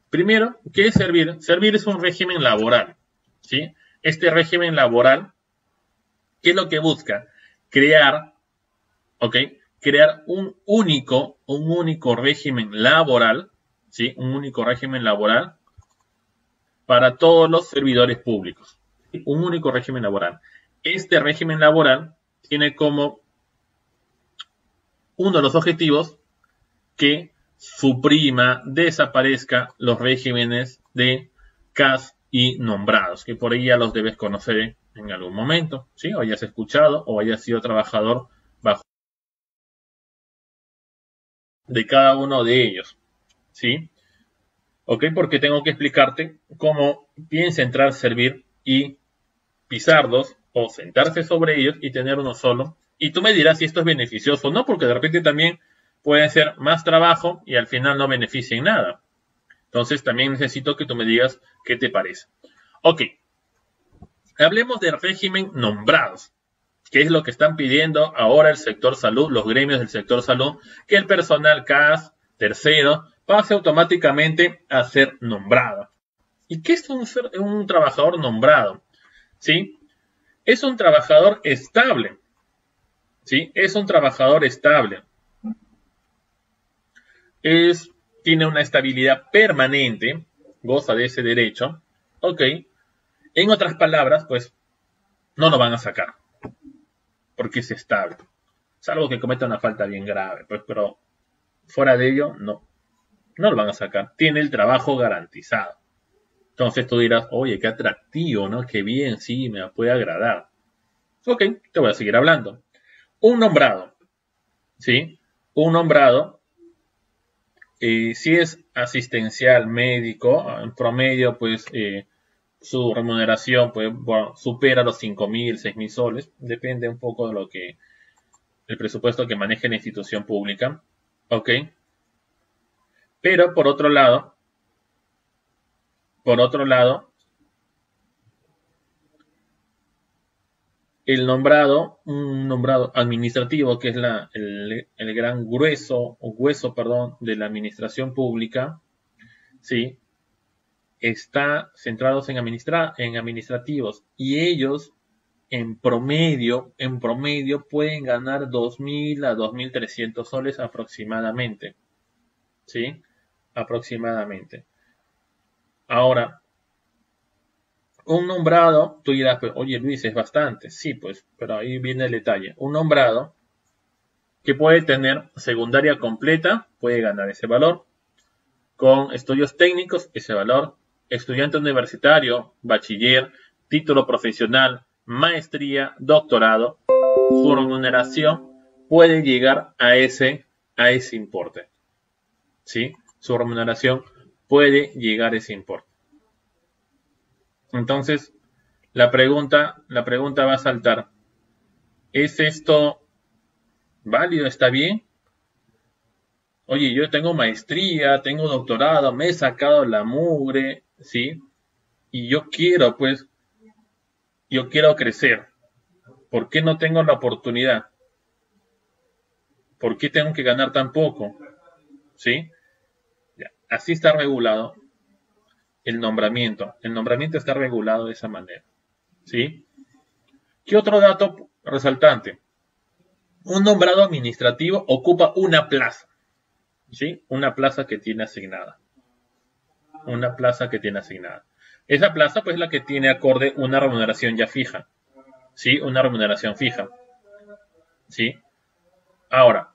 Primero, ¿qué es servir? Servir es un régimen laboral, ¿sí? Este régimen laboral, ¿qué es lo que busca? Crear, ¿ok? Crear un único régimen laboral, ¿sí? Un único régimen laboral para todos los servidores públicos. Un único régimen laboral. Este régimen laboral tiene como uno de los objetivos que suprima, desaparezca los regímenes de CAS y nombrados, que por ahí ya los debes conocer en algún momento, ¿sí? O hayas escuchado o hayas sido trabajador bajo de cada uno de ellos, ¿sí? ¿Ok? Porque tengo que explicarte cómo piensa entrar, servir y pisarlos o sentarse sobre ellos y tener uno solo. Y tú me dirás si esto es beneficioso o no, porque de repente también puede ser más trabajo y al final no beneficia en nada. Entonces también necesito que tú me digas qué te parece. Ok, hablemos del régimen nombrados, que es lo que están pidiendo ahora el sector salud, los gremios del sector salud, que el personal CAS, tercero, pase automáticamente a ser nombrado. ¿Y qué es un trabajador nombrado? ¿Sí? Es un trabajador estable. ¿Sí? Es un trabajador estable. Tiene una estabilidad permanente, goza de ese derecho. Ok. En otras palabras, pues, no lo van a sacar. Porque es estable. Salvo que cometa una falta bien grave. Pues, pero fuera de ello, no. No lo van a sacar. Tiene el trabajo garantizado. Entonces tú dirás, oye, qué atractivo, ¿no? Qué bien, sí, me puede agradar. Ok, te voy a seguir hablando. Un nombrado, ¿sí? Un nombrado, si es asistencial médico, en promedio, pues, su remuneración, pues, bueno, supera los 5.000, 6.000 soles. Depende un poco de lo que, el presupuesto que maneje la institución pública. Ok. Pero por otro lado, un nombrado administrativo, que es el gran hueso, perdón, de la administración pública, ¿sí? Está centrados en administrativos y ellos en promedio pueden ganar 2.000 a 2.300 soles aproximadamente, ¿sí? Aproximadamente. Ahora, un nombrado, tú dirás, pues, oye Luis, es bastante. Sí, pues, pero ahí viene el detalle. Un nombrado que puede tener secundaria completa, puede ganar ese valor. Con estudios técnicos, ese valor. Estudiante universitario, bachiller, título profesional, maestría, doctorado, su remuneración puede llegar a ese importe. ¿Sí? Su remuneración puede llegar a ese importe. Entonces, la pregunta va a saltar. ¿Es esto válido? ¿Está bien? Oye, yo tengo maestría, tengo doctorado, me he sacado la mugre, ¿sí? Y yo quiero crecer. ¿Por qué no tengo la oportunidad? ¿Por qué tengo que ganar tan poco? ¿Sí? Ya, así está regulado el nombramiento. El nombramiento está regulado de esa manera. ¿Sí? ¿Qué otro dato resaltante? Un nombrado administrativo ocupa una plaza. ¿Sí? Una plaza que tiene asignada. Una plaza que tiene asignada. Esa plaza, pues, es la que tiene acorde una remuneración ya fija. ¿Sí? Una remuneración fija. ¿Sí? Ahora,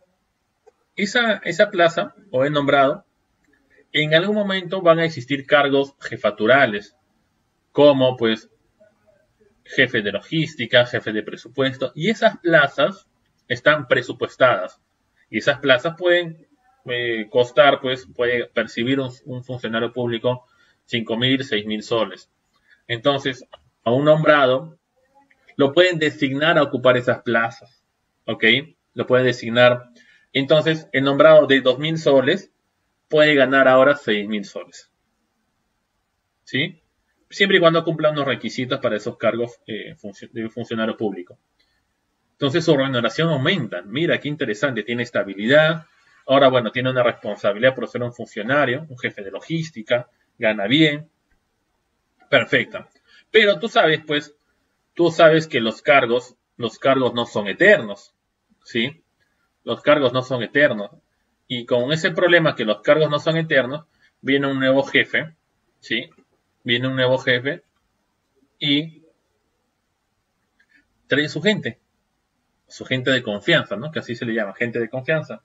esa plaza, o el nombrado, en algún momento van a existir cargos jefaturales, como, pues, jefe de logística, jefe de presupuesto, y esas plazas están presupuestadas. Y esas plazas pueden costar, pues, puede percibir un funcionario público 5.000, 6.000 soles. Entonces, a un nombrado lo pueden designar a ocupar esas plazas. ¿Ok? Lo pueden designar. Entonces, el nombrado de 2.000 soles puede ganar ahora 6.000 soles. ¿Sí? Siempre y cuando cumpla unos requisitos para esos cargos de funcionario público. Entonces su remuneración aumenta. Mira, qué interesante, tiene estabilidad. Ahora, bueno, tiene una responsabilidad por ser un funcionario, un jefe de logística, gana bien. Perfecto. Pero tú sabes que los cargos no son eternos, ¿sí? Los cargos no son eternos. Y con ese problema que los cargos no son eternos, viene un nuevo jefe, ¿sí? Viene un nuevo jefe y trae su gente de confianza, ¿no? Que así se le llama, gente de confianza.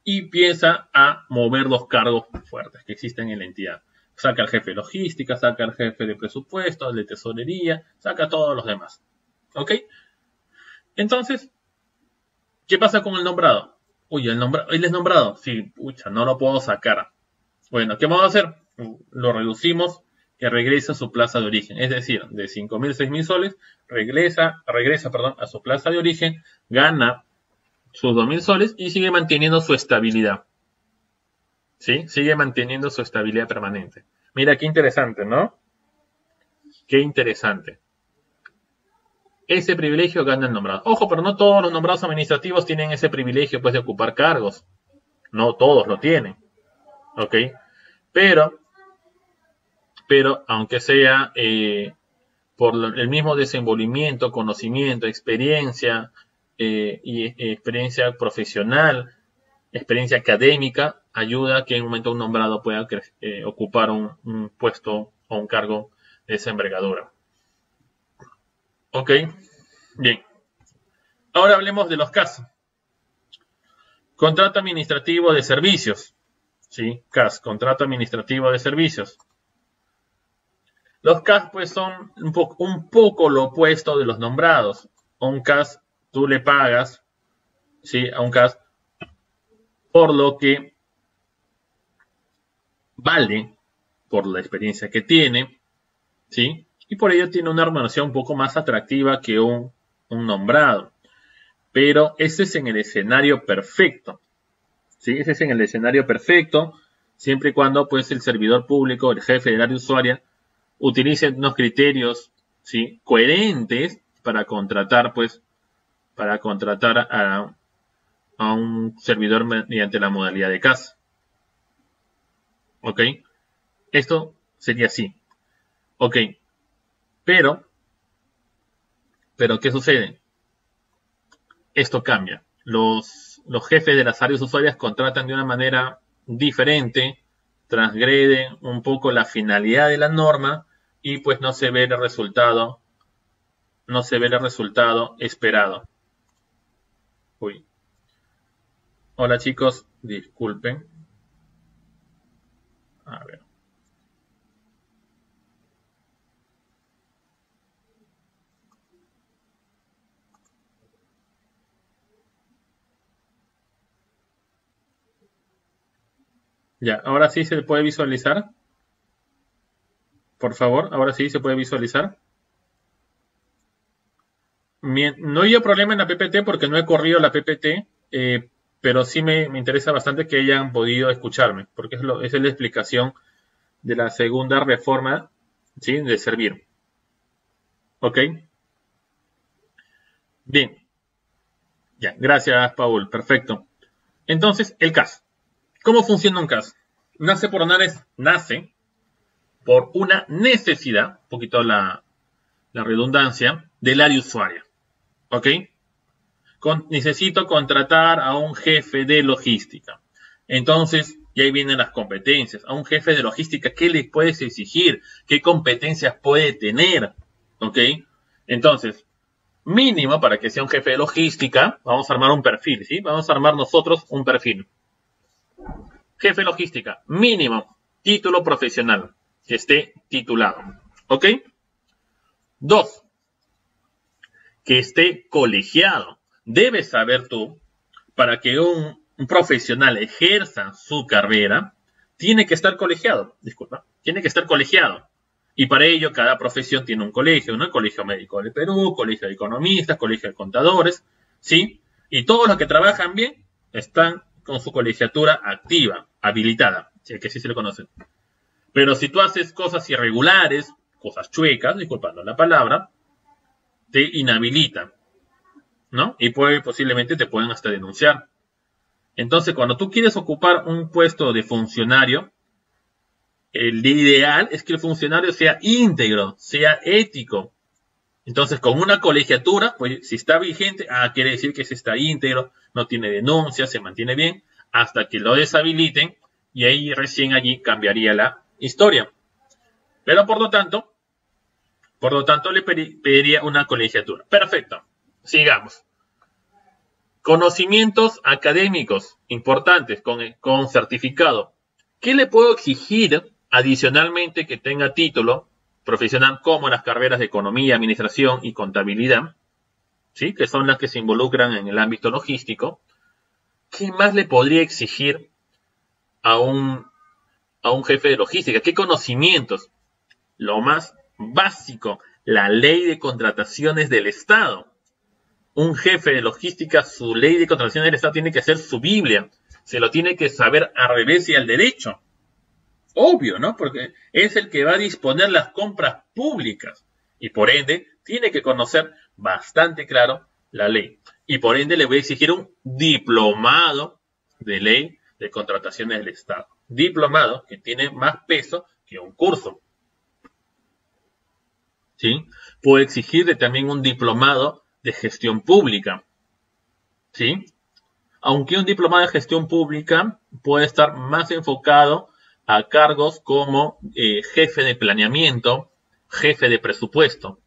Y empieza a mover los cargos fuertes que existen en la entidad. Saca al jefe de logística, saca al jefe de presupuesto, de tesorería, saca a todos los demás. ¿Ok? Entonces, ¿qué pasa con el nombrado? Uy, él es nombrado. Sí, pucha, no lo puedo sacar. Bueno, ¿qué vamos a hacer? Lo reducimos que regresa a su plaza de origen. Es decir, de 5.000, 6.000 soles, regresa a su plaza de origen, gana sus 2.000 soles y sigue manteniendo su estabilidad. ¿Sí? Sigue manteniendo su estabilidad permanente. Mira, qué interesante, ¿no? Qué interesante. Ese privilegio gana el nombrado. Ojo, pero no todos los nombrados administrativos tienen ese privilegio, pues, de ocupar cargos. No todos lo tienen. ¿Ok? Pero aunque sea por el mismo desenvolvimiento, conocimiento, experiencia y experiencia profesional, experiencia académica, ayuda a que en un momento un nombrado pueda ocupar un puesto o un cargo de esa envergadura. Ok, bien. Ahora hablemos de los casos. Contrato administrativo de servicios. ¿Sí? CAS, contrato administrativo de servicios. Los CAS pues son un poco lo opuesto de los nombrados. A un CAS tú le pagas, ¿sí? A un CAS por lo que vale, por la experiencia que tiene, ¿sí? Y por ello tiene una remuneración un poco más atractiva que un nombrado. Pero ese es en el escenario perfecto, ¿sí? Ese es en el escenario perfecto, siempre y cuando pues el servidor público, el jefe del área usuaria, utilice unos criterios, ¿sí? Coherentes para contratar a un servidor mediante la modalidad de CAS. ¿Ok? Esto sería así. Ok. Pero, ¿qué sucede? Esto cambia. Los jefes de las áreas usuarias contratan de una manera diferente, transgreden un poco la finalidad de la norma y pues no se ve el resultado esperado. Uy. Hola chicos, disculpen. A ver. Ya, ahora sí se puede visualizar. Por favor, ahora sí se puede visualizar. No hay problema en la PPT porque no he corrido la PPT, pero sí me interesa bastante que hayan podido escucharme, porque esa es la explicación de la segunda reforma, ¿sí? De servir. ¿Ok? Bien. Ya, gracias, Paul. Perfecto. Entonces, el CAS. ¿Cómo funciona un CAS? Nace por una necesidad, un poquito la redundancia, del área usuaria. ¿Ok? Necesito contratar a un jefe de logística. Entonces, y ahí vienen las competencias. A un jefe de logística, ¿qué le puedes exigir? ¿Qué competencias puede tener? ¿Ok? Entonces, mínimo para que sea un jefe de logística, vamos a armar un perfil, ¿sí? Vamos a armar nosotros un perfil. Jefe de logística, mínimo, título profesional, que esté titulado. ¿Ok? 2, que esté colegiado. Debes saber tú, para que un profesional ejerza su carrera, tiene que estar colegiado. Tiene que estar colegiado. Y para ello, cada profesión tiene un colegio, ¿no? El Colegio Médico del Perú, Colegio de Economistas, Colegio de Contadores, ¿sí? Y todos los que trabajan bien están con su colegiatura activa, habilitada, si es que sí se le conocen. Pero si tú haces cosas irregulares, cosas chuecas, disculpando la palabra, te inhabilitan. ¿no? Y posiblemente te pueden hasta denunciar. Entonces, cuando tú quieres ocupar un puesto de funcionario, el ideal es que el funcionario sea íntegro, sea ético. Entonces, con una colegiatura, pues si está vigente, quiere decir que se está íntegro, no tiene denuncias, se mantiene bien, hasta que lo deshabiliten, y ahí recién allí cambiaría la historia. Pero por lo tanto le pediría una colegiatura. Perfecto. Sigamos. Conocimientos académicos importantes con certificado. ¿Qué le puedo exigir adicionalmente que tenga título profesional como las carreras de economía, administración y contabilidad? ¿Sí? Que son las que se involucran en el ámbito logístico. ¿Qué más le podría exigir a un jefe de logística? ¿Qué conocimientos? Lo más básico, la ley de contrataciones del Estado. Un jefe de logística, su ley de contrataciones del Estado tiene que ser su Biblia. Se lo tiene que saber al revés y al derecho. Obvio, ¿no? Porque es el que va a disponer las compras públicas. Y por ende, tiene que conocer bastante claro la ley. Y por ende, le voy a exigir un diplomado de ley de contrataciones del Estado. Diplomado que tiene más peso que un curso. ¿Sí? Puedo exigirle también un diplomado de gestión pública. ¿Sí? Aunque un diplomado de gestión pública puede estar más enfocado a cargos como jefe de planeamiento, jefe de presupuesto.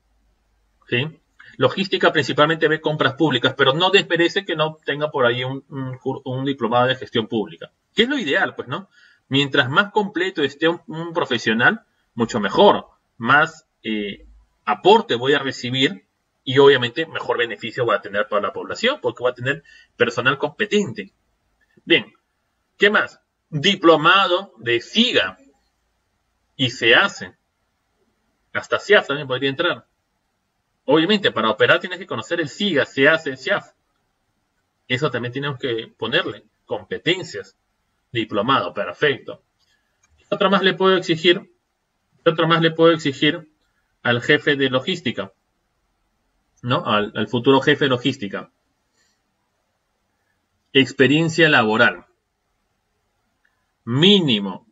¿Sí? Logística principalmente ve compras públicas, pero no desmerece que no tenga por ahí un diplomado de gestión pública. Que es lo ideal, pues, ¿no? Mientras más completo esté un profesional, mucho mejor. Más aporte voy a recibir y obviamente mejor beneficio va a tener para la población porque va a tener personal competente. Bien, ¿qué más? Diplomado de SIGA y SEACE. Hasta SIAF también podría entrar. Obviamente, para operar tienes que conocer el SIGA, SEACE, SIAF. Eso también tenemos que ponerle. Competencias. Diplomado, perfecto. ¿Qué otra más le puedo exigir? ¿Qué otra más le puedo exigir al jefe de logística? ¿No? Al futuro jefe de logística. Experiencia laboral. Mínimo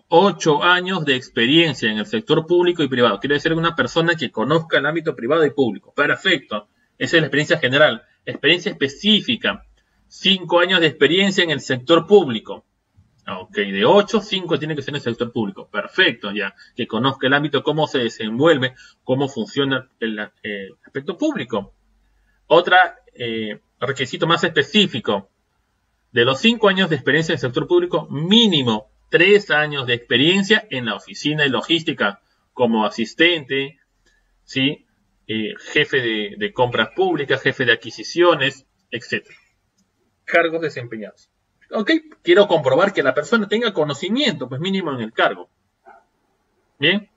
8 años de experiencia en el sector público y privado. Quiere decir una persona que conozca el ámbito privado y público. Perfecto. Esa es la experiencia general. Experiencia específica. 5 años de experiencia en el sector público. Ok, de 8, 5 tiene que ser en el sector público. Perfecto, ya. Que conozca el ámbito, cómo se desenvuelve, cómo funciona el aspecto público. Otro requisito más específico. De los 5 años de experiencia en el sector público, mínimo 3 años de experiencia en la oficina de logística como asistente, ¿sí? Jefe de compras públicas, jefe de adquisiciones, etc. Cargos desempeñados. Ok, quiero comprobar que la persona tenga conocimiento, pues mínimo en el cargo. Bien.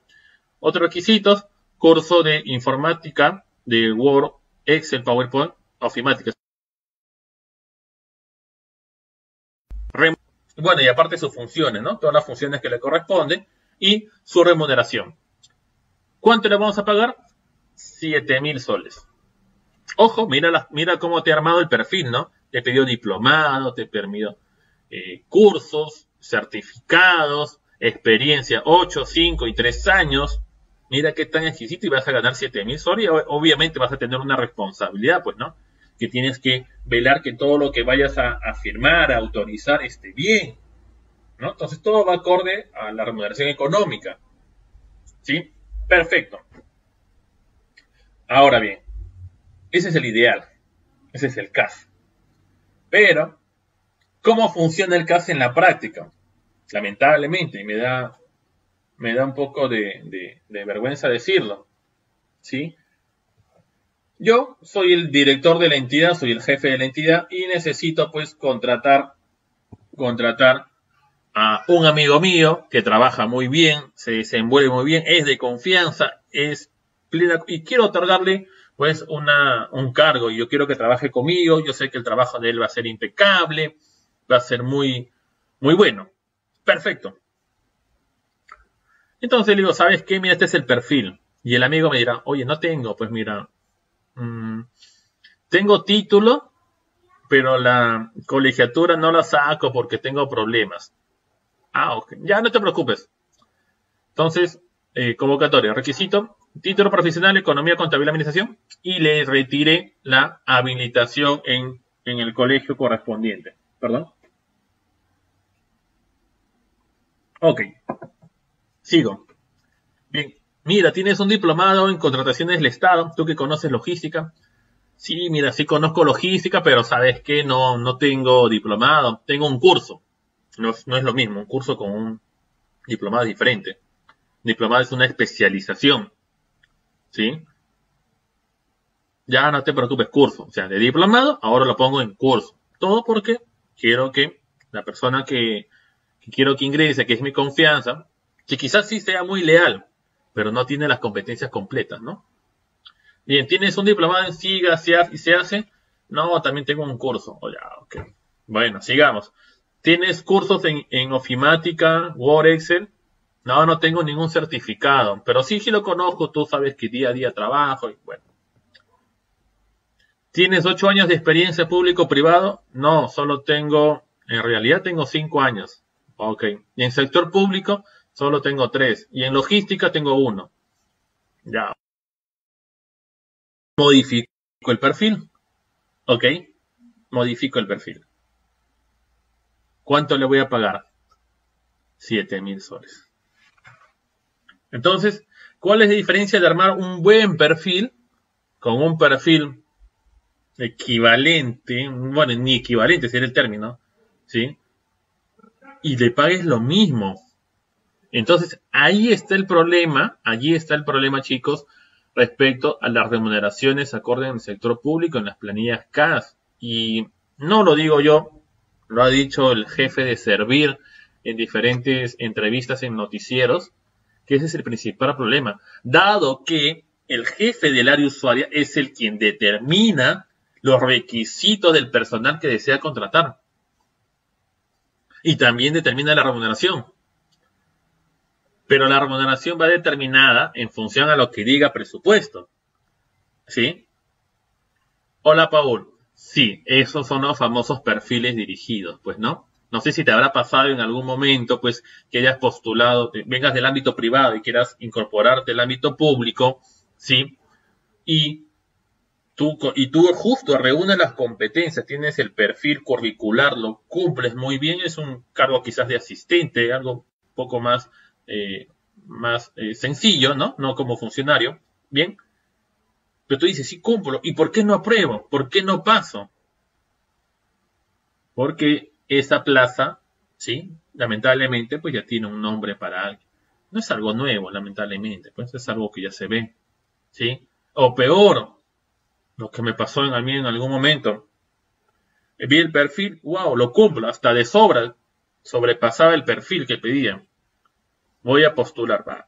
Otros requisitos, curso de informática, de Word, Excel, PowerPoint, ofimática. Bueno, y aparte sus funciones, ¿no? Todas las funciones que le corresponden y su remuneración. ¿Cuánto le vamos a pagar? 7.000 soles. Ojo, mira cómo te ha armado el perfil, ¿no? Te pidió diplomado, te permitió cursos, certificados, experiencia 8, 5 y 3 años. Mira qué tan exquisito y vas a ganar 7.000 soles y obviamente vas a tener una responsabilidad, pues, ¿no? Que tienes que velar que todo lo que vayas a firmar, a autorizar, esté bien, ¿no? Entonces todo va acorde a la remuneración económica, ¿sí? Perfecto. Ahora bien, ese es el ideal, ese es el CAS. Pero, ¿cómo funciona el CAS en la práctica? Lamentablemente, me da un poco de vergüenza decirlo, ¿sí? Yo soy el director de la entidad, soy el jefe de la entidad y necesito pues contratar a un amigo mío que trabaja muy bien, se desenvuelve muy bien, es de confianza, es plena y quiero otorgarle pues un cargo y yo quiero que trabaje conmigo, yo sé que el trabajo de él va a ser impecable, va a ser muy, muy bueno. Perfecto. Entonces le digo, ¿sabes qué? Mira, este es el perfil. Y el amigo me dirá, oye, no tengo, pues mira, Tengo título, pero la colegiatura no la saco porque tengo problemas. Ah, ok. Ya no te preocupes. Entonces, convocatoria, requisito, título profesional, economía, contabilidad, administración, y le retiré la habilitación en el colegio correspondiente. ¿Perdón? Ok, sigo. Bien, mira, tienes un diplomado en contrataciones del Estado, tú que conoces logística. Sí, mira, sí conozco logística, pero sabes que no tengo diplomado, tengo un curso. No es lo mismo, un curso con un diplomado es diferente. Diplomado es una especialización, ¿sí? Ya no te preocupes, curso. O sea, de diplomado, ahora lo pongo en curso. Todo porque quiero que la persona que quiero que ingrese, que es mi confianza, que quizás sí sea muy leal, pero no tiene las competencias completas, ¿no? Bien, ¿tienes un diplomado en SIGA y se hace? No, también tengo un curso. Oh, ya, ok. Bueno, sigamos. ¿Tienes cursos en ofimática, Word, Excel? No, no tengo ningún certificado, pero sí lo conozco, tú sabes que día a día trabajo y bueno. ¿Tienes 8 años de experiencia público-privado? No, en realidad tengo 5 años. Ok. Y en sector público solo tengo 3. Y en logística tengo 1. Ya. Modifico el perfil. Ok. Modifico el perfil. ¿Cuánto le voy a pagar? 7.000 soles. Entonces, ¿cuál es la diferencia de armar un buen perfil con un perfil equivalente? Bueno, ni equivalente sería el término, ¿sí? Y le pagues lo mismo. Entonces, allí está el problema, chicos, respecto a las remuneraciones acorde en el sector público en las planillas CAS. Y no lo digo yo, lo ha dicho el jefe de Servir en diferentes entrevistas en noticieros, que ese es el principal problema, dado que el jefe del área usuaria es el quien determina los requisitos del personal que desea contratar. Y también determina la remuneración. Pero la remuneración va determinada en función a lo que diga presupuesto. ¿Sí? Hola, Paul. Sí, esos son los famosos perfiles dirigidos, pues, ¿no? No sé si te habrá pasado en algún momento, pues, que hayas postulado, vengas del ámbito privado y quieras incorporarte al ámbito público, ¿sí? Y tú justo reúnes las competencias, tienes el perfil curricular, lo cumples muy bien, es un cargo quizás de asistente, algo un poco más sencillo, ¿no? No como funcionario, ¿bien? Pero tú dices, sí cumplo, ¿y por qué no apruebo? ¿Por qué no paso? Porque esa plaza, ¿sí? Lamentablemente, pues ya tiene un nombre para alguien. No es algo nuevo, lamentablemente, pues es algo que ya se ve, ¿sí? O peor, lo que me pasó a mí en algún momento. Vi el perfil, wow, lo cumplo, hasta de sobra, sobrepasaba el perfil que pedía. Voy a postular, va.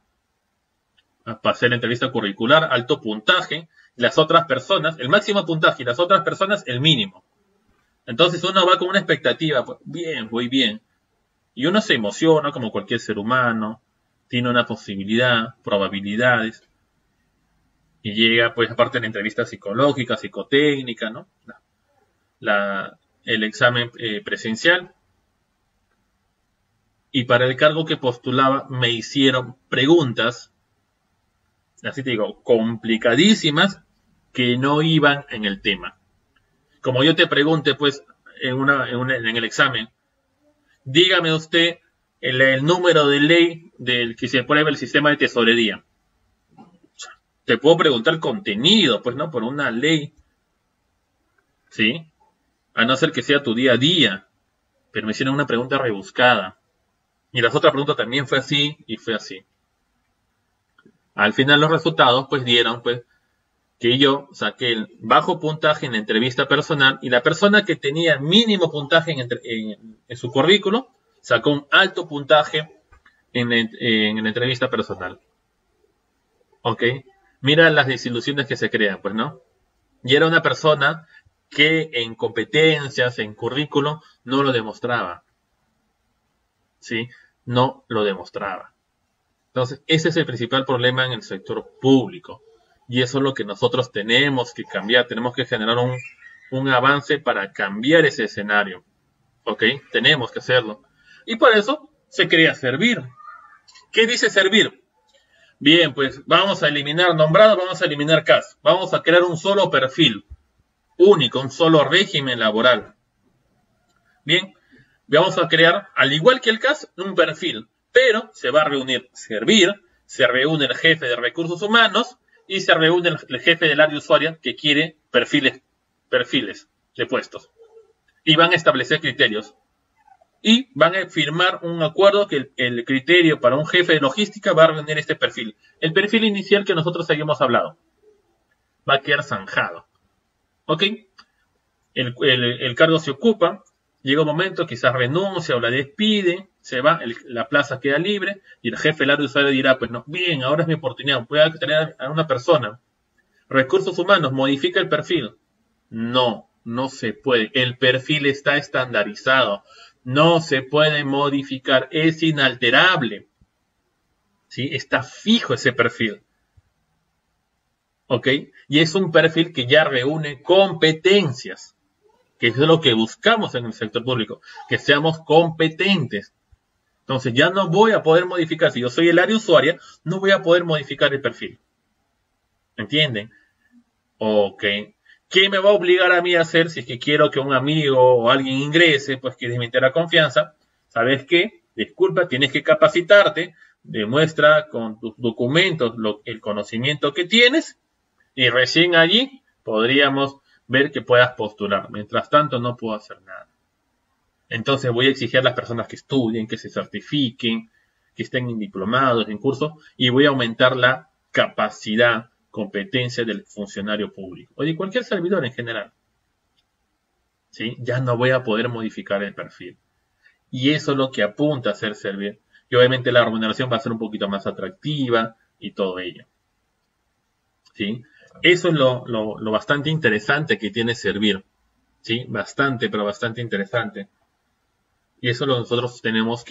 Pasé la entrevista curricular, alto puntaje, las otras personas, el máximo puntaje y las otras personas, el mínimo. Entonces uno va con una expectativa, pues, bien, voy bien. Y uno se emociona como cualquier ser humano, tiene una posibilidad, probabilidades, y llega, pues, aparte de la entrevista psicológica, psicotécnica, ¿no? El examen presencial. Y para el cargo que postulaba me hicieron preguntas, así te digo, complicadísimas, que no iban en el tema. Como yo te pregunte, pues, en el examen, dígame usted el número de ley del que se aprueba el sistema de tesorería. Te puedo preguntar contenido, pues, ¿no? Por una ley, ¿sí? A no ser que sea tu día a día. Pero me hicieron una pregunta rebuscada. Y las otras preguntas también fue así y fue así. Al final los resultados, pues, dieron, pues, que yo saqué el bajo puntaje en la entrevista personal y la persona que tenía mínimo puntaje en su currículo sacó un alto puntaje en la entrevista personal. ¿Ok? Mira las desilusiones que se crean, pues, ¿no? Y era una persona que en competencias, en currículo, no lo demostraba. ¿Sí? No lo demostraba. Entonces, ese es el principal problema en el sector público. Y eso es lo que nosotros tenemos que cambiar. Tenemos que generar un avance para cambiar ese escenario. ¿Ok? Tenemos que hacerlo. Y por eso se crea Servir. ¿Qué dice Servir? Bien, pues vamos a eliminar nombrados, vamos a eliminar CAS. Vamos a crear un solo perfil único, un solo régimen laboral. Bien, vamos a crear, al igual que el CAS, un perfil. Pero se va a reunir Servir, se reúne el jefe de recursos humanos y se reúne el jefe del área usuaria que quiere perfiles de puestos. Y van a establecer criterios. Y van a firmar un acuerdo que el criterio para un jefe de logística va a reunir este perfil. El perfil inicial que nosotros habíamos hablado. Va a quedar zanjado. ¿Ok? El cargo se ocupa. Llega un momento, quizás renuncia o la despide. Se va, la plaza queda libre. Y el jefe del área usuaria dirá, pues no, bien, ahora es mi oportunidad. Voy a tener a una persona. Recursos humanos, modifica el perfil. No, no se puede. El perfil está estandarizado. No se puede modificar. Es inalterable. ¿Sí? Está fijo ese perfil. ¿Ok? Y es un perfil que ya reúne competencias. Que es lo que buscamos en el sector público. Que seamos competentes. Entonces ya no voy a poder modificar. Si yo soy el área usuaria, no voy a poder modificar el perfil. ¿Entienden? Ok. ¿Qué me va a obligar a mí a hacer si es que quiero que un amigo o alguien ingrese, pues que desmiente la confianza? ¿Sabes qué? Disculpa, tienes que capacitarte, demuestra con tus documentos el conocimiento que tienes y recién allí podríamos ver que puedas postular. Mientras tanto no puedo hacer nada. Entonces voy a exigir a las personas que estudien, que se certifiquen, que estén diplomados, en curso, y voy a aumentar la capacidad, competencia del funcionario público o de cualquier servidor en general. ¿Sí? Ya no voy a poder modificar el perfil. Y eso es lo que apunta a hacer Servir. Y obviamente la remuneración va a ser un poquito más atractiva y todo ello. ¿Sí? Eso es lo bastante interesante que tiene Servir. ¿Sí? Bastante, pero bastante interesante. Y eso es lo que nosotros tenemos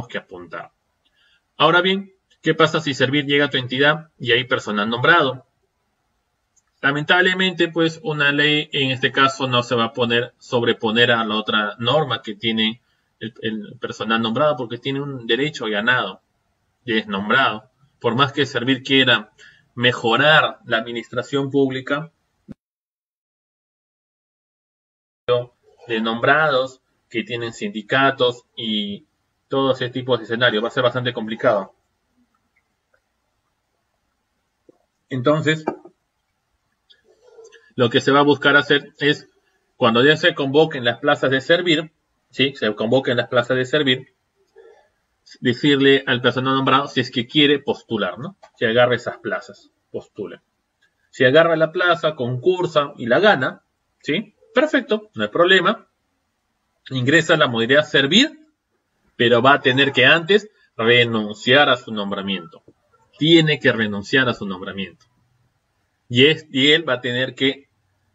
que apuntar. Ahora bien, ¿qué pasa si Servir llega a tu entidad y hay personal nombrado? Lamentablemente, pues una ley en este caso no se va a sobreponer a la otra norma que tiene el personal nombrado porque tiene un derecho ganado y es nombrado. Por más que Servir quiera mejorar la administración pública de nombrados que tienen sindicatos y todo ese tipo de escenarios, va a ser bastante complicado. Entonces, lo que se va a buscar hacer es, cuando ya se convoquen las plazas de Servir, ¿sí? Se convoquen las plazas de Servir, decirle al personal nombrado si es que quiere postular, ¿no? Que agarre esas plazas, postule. Si agarra la plaza, concursa y la gana, ¿sí? Perfecto, no hay problema. Ingresa a la modalidad Servir, pero va a tener que antes renunciar a su nombramiento. Tiene que renunciar a su nombramiento. Y él va a tener que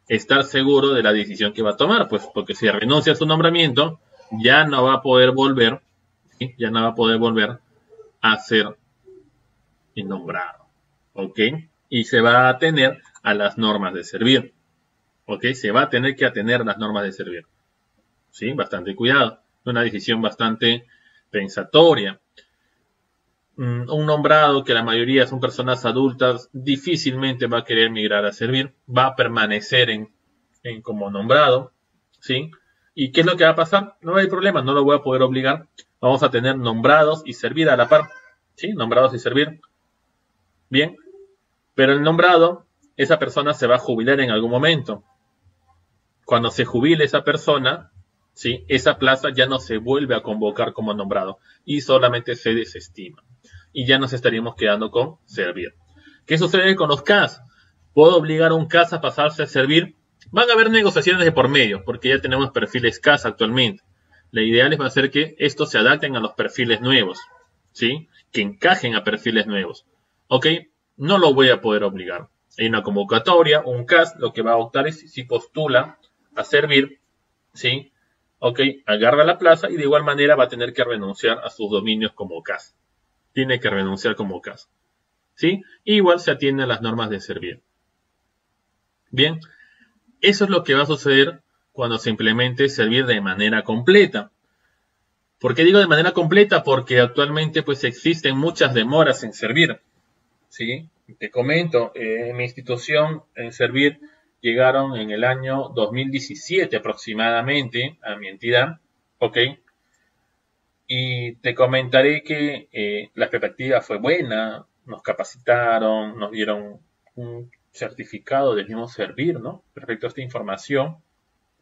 estar seguro de la decisión que va a tomar, pues porque si renuncia a su nombramiento, ya no va a poder volver, ¿sí? Ya no va a poder volver a ser nombrado, ¿ok? Y se va a atener a las normas de Servir, ¿ok? Se va a tener que atener a las normas de Servir, ¿sí? Bastante cuidado, una decisión bastante pensatoria. Un nombrado que la mayoría son personas adultas difícilmente va a querer migrar a Servir, va a permanecer en como nombrado, ¿sí? ¿Y qué es lo que va a pasar? No hay problema, no lo voy a poder obligar. Vamos a tener nombrados y Servir a la par, ¿sí? Nombrados y Servir. Bien, pero el nombrado, esa persona se va a jubilar en algún momento. Cuando se jubile esa persona, ¿sí? Esa plaza ya no se vuelve a convocar como nombrado y solamente se desestima. Y ya nos estaríamos quedando con Servir. ¿Qué sucede con los CAS? ¿Puedo obligar a un CAS a pasarse a Servir? Van a haber negociaciones de por medio, porque ya tenemos perfiles CAS actualmente. La ideal es hacer que estos se adapten a los perfiles nuevos, ¿sí? Que encajen a perfiles nuevos. ¿Ok? No lo voy a poder obligar. Hay una convocatoria, un CAS, lo que va a optar es si postula a Servir, ¿sí? Ok, agarra la plaza y de igual manera va a tener que renunciar a sus dominios como CAS. Tiene que renunciar como CAS. ¿sí? Igual se atiende a las normas de Servir. Bien, eso es lo que va a suceder cuando se implemente Servir de manera completa. ¿Por qué digo de manera completa? Porque actualmente pues existen muchas demoras en Servir, ¿sí? Te comento, en mi institución en Servir llegaron en el año 2017 aproximadamente a mi entidad, ¿ok? Y te comentaré que la expectativa fue buena, nos capacitaron, nos dieron un certificado del mismo Servir, ¿no? Respecto a esta información,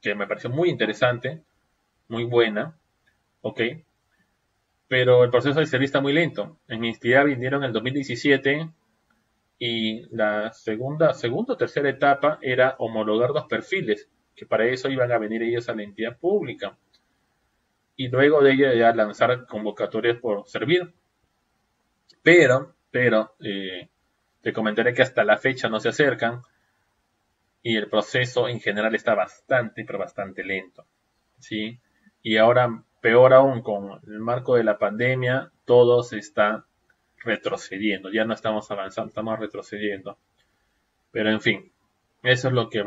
que me pareció muy interesante, muy buena, ¿ok? Pero el proceso de Servir está muy lento. En mi entidad vinieron en el 2017 y la segunda o tercera etapa era homologar dos perfiles, que para eso iban a venir ellos a la entidad pública. Y luego de ella ya lanzar convocatorias por Servir. Pero, te comentaré que hasta la fecha no se acercan y el proceso en general está bastante, pero bastante lento, ¿sí? Y ahora, peor aún, con el marco de la pandemia, todo se está retrocediendo. Ya no estamos avanzando, estamos retrocediendo. Pero en fin, eso es lo que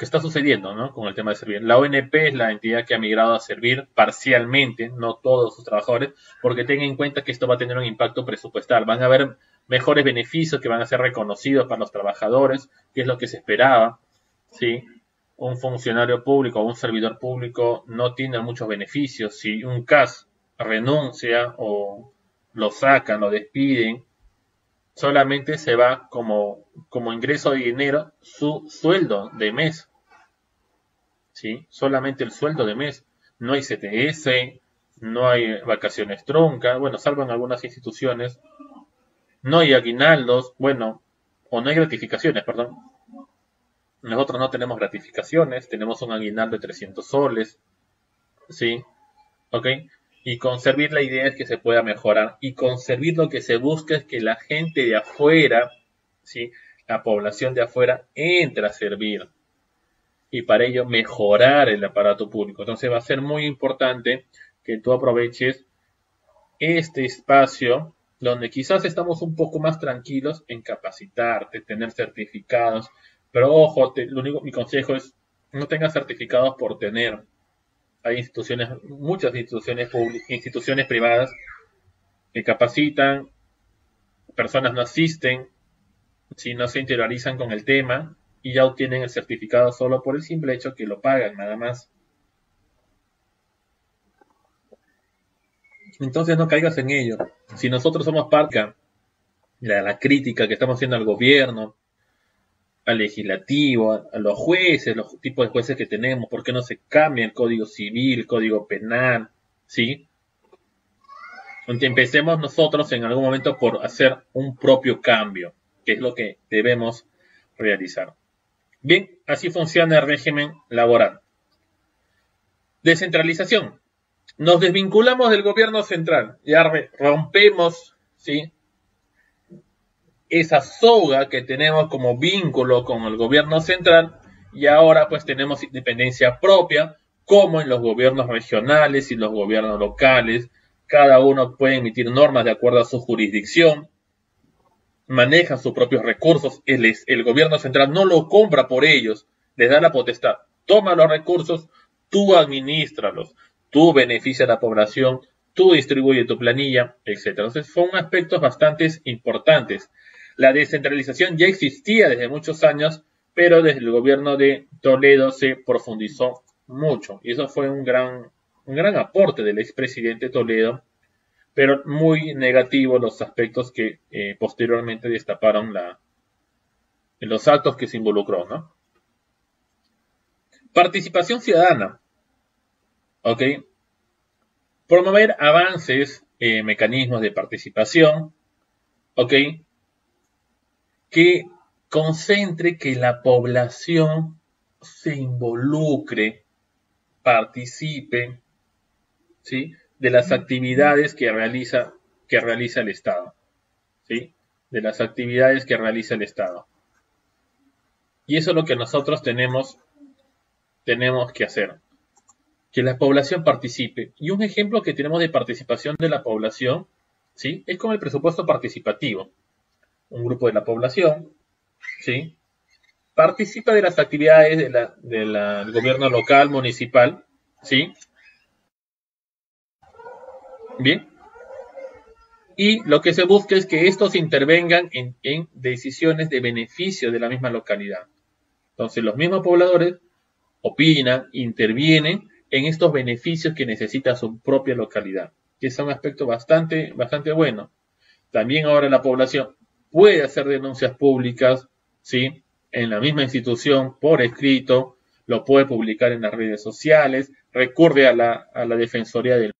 está sucediendo, ¿no? Con el tema de Servir. La ONP es la entidad que ha migrado a Servir parcialmente, no todos sus trabajadores, porque tengan en cuenta que esto va a tener un impacto presupuestal. Van a haber mejores beneficios que van a ser reconocidos para los trabajadores, que es lo que se esperaba, ¿sí? Un funcionario público o un servidor público no tiene muchos beneficios. Si un CAS renuncia o lo sacan, lo despiden, solamente se va como ingreso de dinero su sueldo de mes, ¿sí? Solamente el sueldo de mes. No hay CTS, no hay vacaciones truncas, bueno, salvo en algunas instituciones. No hay aguinaldos, bueno, o no hay gratificaciones, perdón. Nosotros no tenemos gratificaciones, tenemos un aguinaldo de 300 soles, ¿sí? ¿Ok? Y con Servir la idea es que se pueda mejorar. Y con Servir lo que se busca es que la gente de afuera, ¿sí? La población de afuera entre a Servir. Y para ello mejorar el aparato público. Entonces va a ser muy importante que tú aproveches este espacio donde quizás estamos un poco más tranquilos en capacitarte, tener certificados. Pero ojo, mi consejo es no tengas certificados por tener. Hay instituciones, muchas instituciones privadas que capacitan, personas no asisten, si no se interiorizan con el tema y ya obtienen el certificado solo por el simple hecho que lo pagan, nada más. Entonces no caigas en ello. Si nosotros somos parte de la crítica que estamos haciendo al gobierno, al legislativo, a los jueces, los tipos de jueces que tenemos, ¿por qué no se cambia el Código Civil, el Código Penal? ¿Sí? Empecemos nosotros en algún momento por hacer un propio cambio, que es lo que debemos realizar. Bien, así funciona el régimen laboral. Descentralización. Nos desvinculamos del gobierno central, ya rompemos, ¿sí?, esa soga que tenemos como vínculo con el gobierno central y ahora pues tenemos independencia propia, como en los gobiernos regionales y los gobiernos locales. Cada uno puede emitir normas de acuerdo a su jurisdicción, maneja sus propios recursos, el gobierno central no lo compra por ellos, les da la potestad, toma los recursos, tú administralos, tú beneficia a la población, tú distribuye tu planilla, etc. Entonces son aspectos bastante importantes. La descentralización ya existía desde muchos años, pero desde el gobierno de Toledo se profundizó mucho. Y eso fue un gran aporte del expresidente Toledo, pero muy negativo los aspectos que posteriormente destaparon los actos que se involucró, ¿no? Participación ciudadana. ¿Ok? Promover avances, mecanismos de participación, ¿ok?, que concentre que la población se involucre, participe, ¿sí?, de las actividades que realiza el Estado, ¿sí?, de las actividades que realiza el Estado. Y eso es lo que nosotros tenemos que hacer, que la población participe. Y un ejemplo que tenemos de participación de la población ¿sí? Es como el presupuesto participativo. Un grupo de la población, ¿sí? Participa de las actividades del gobierno local, municipal, ¿sí? Bien. Y lo que se busca es que estos intervengan en decisiones de beneficio de la misma localidad. Entonces, los mismos pobladores opinan, intervienen en estos beneficios que necesita su propia localidad, que es un aspecto bastante bueno. También ahora la población puede hacer denuncias públicas, ¿sí? En la misma institución, por escrito, lo puede publicar en las redes sociales, recurre a la Defensoría del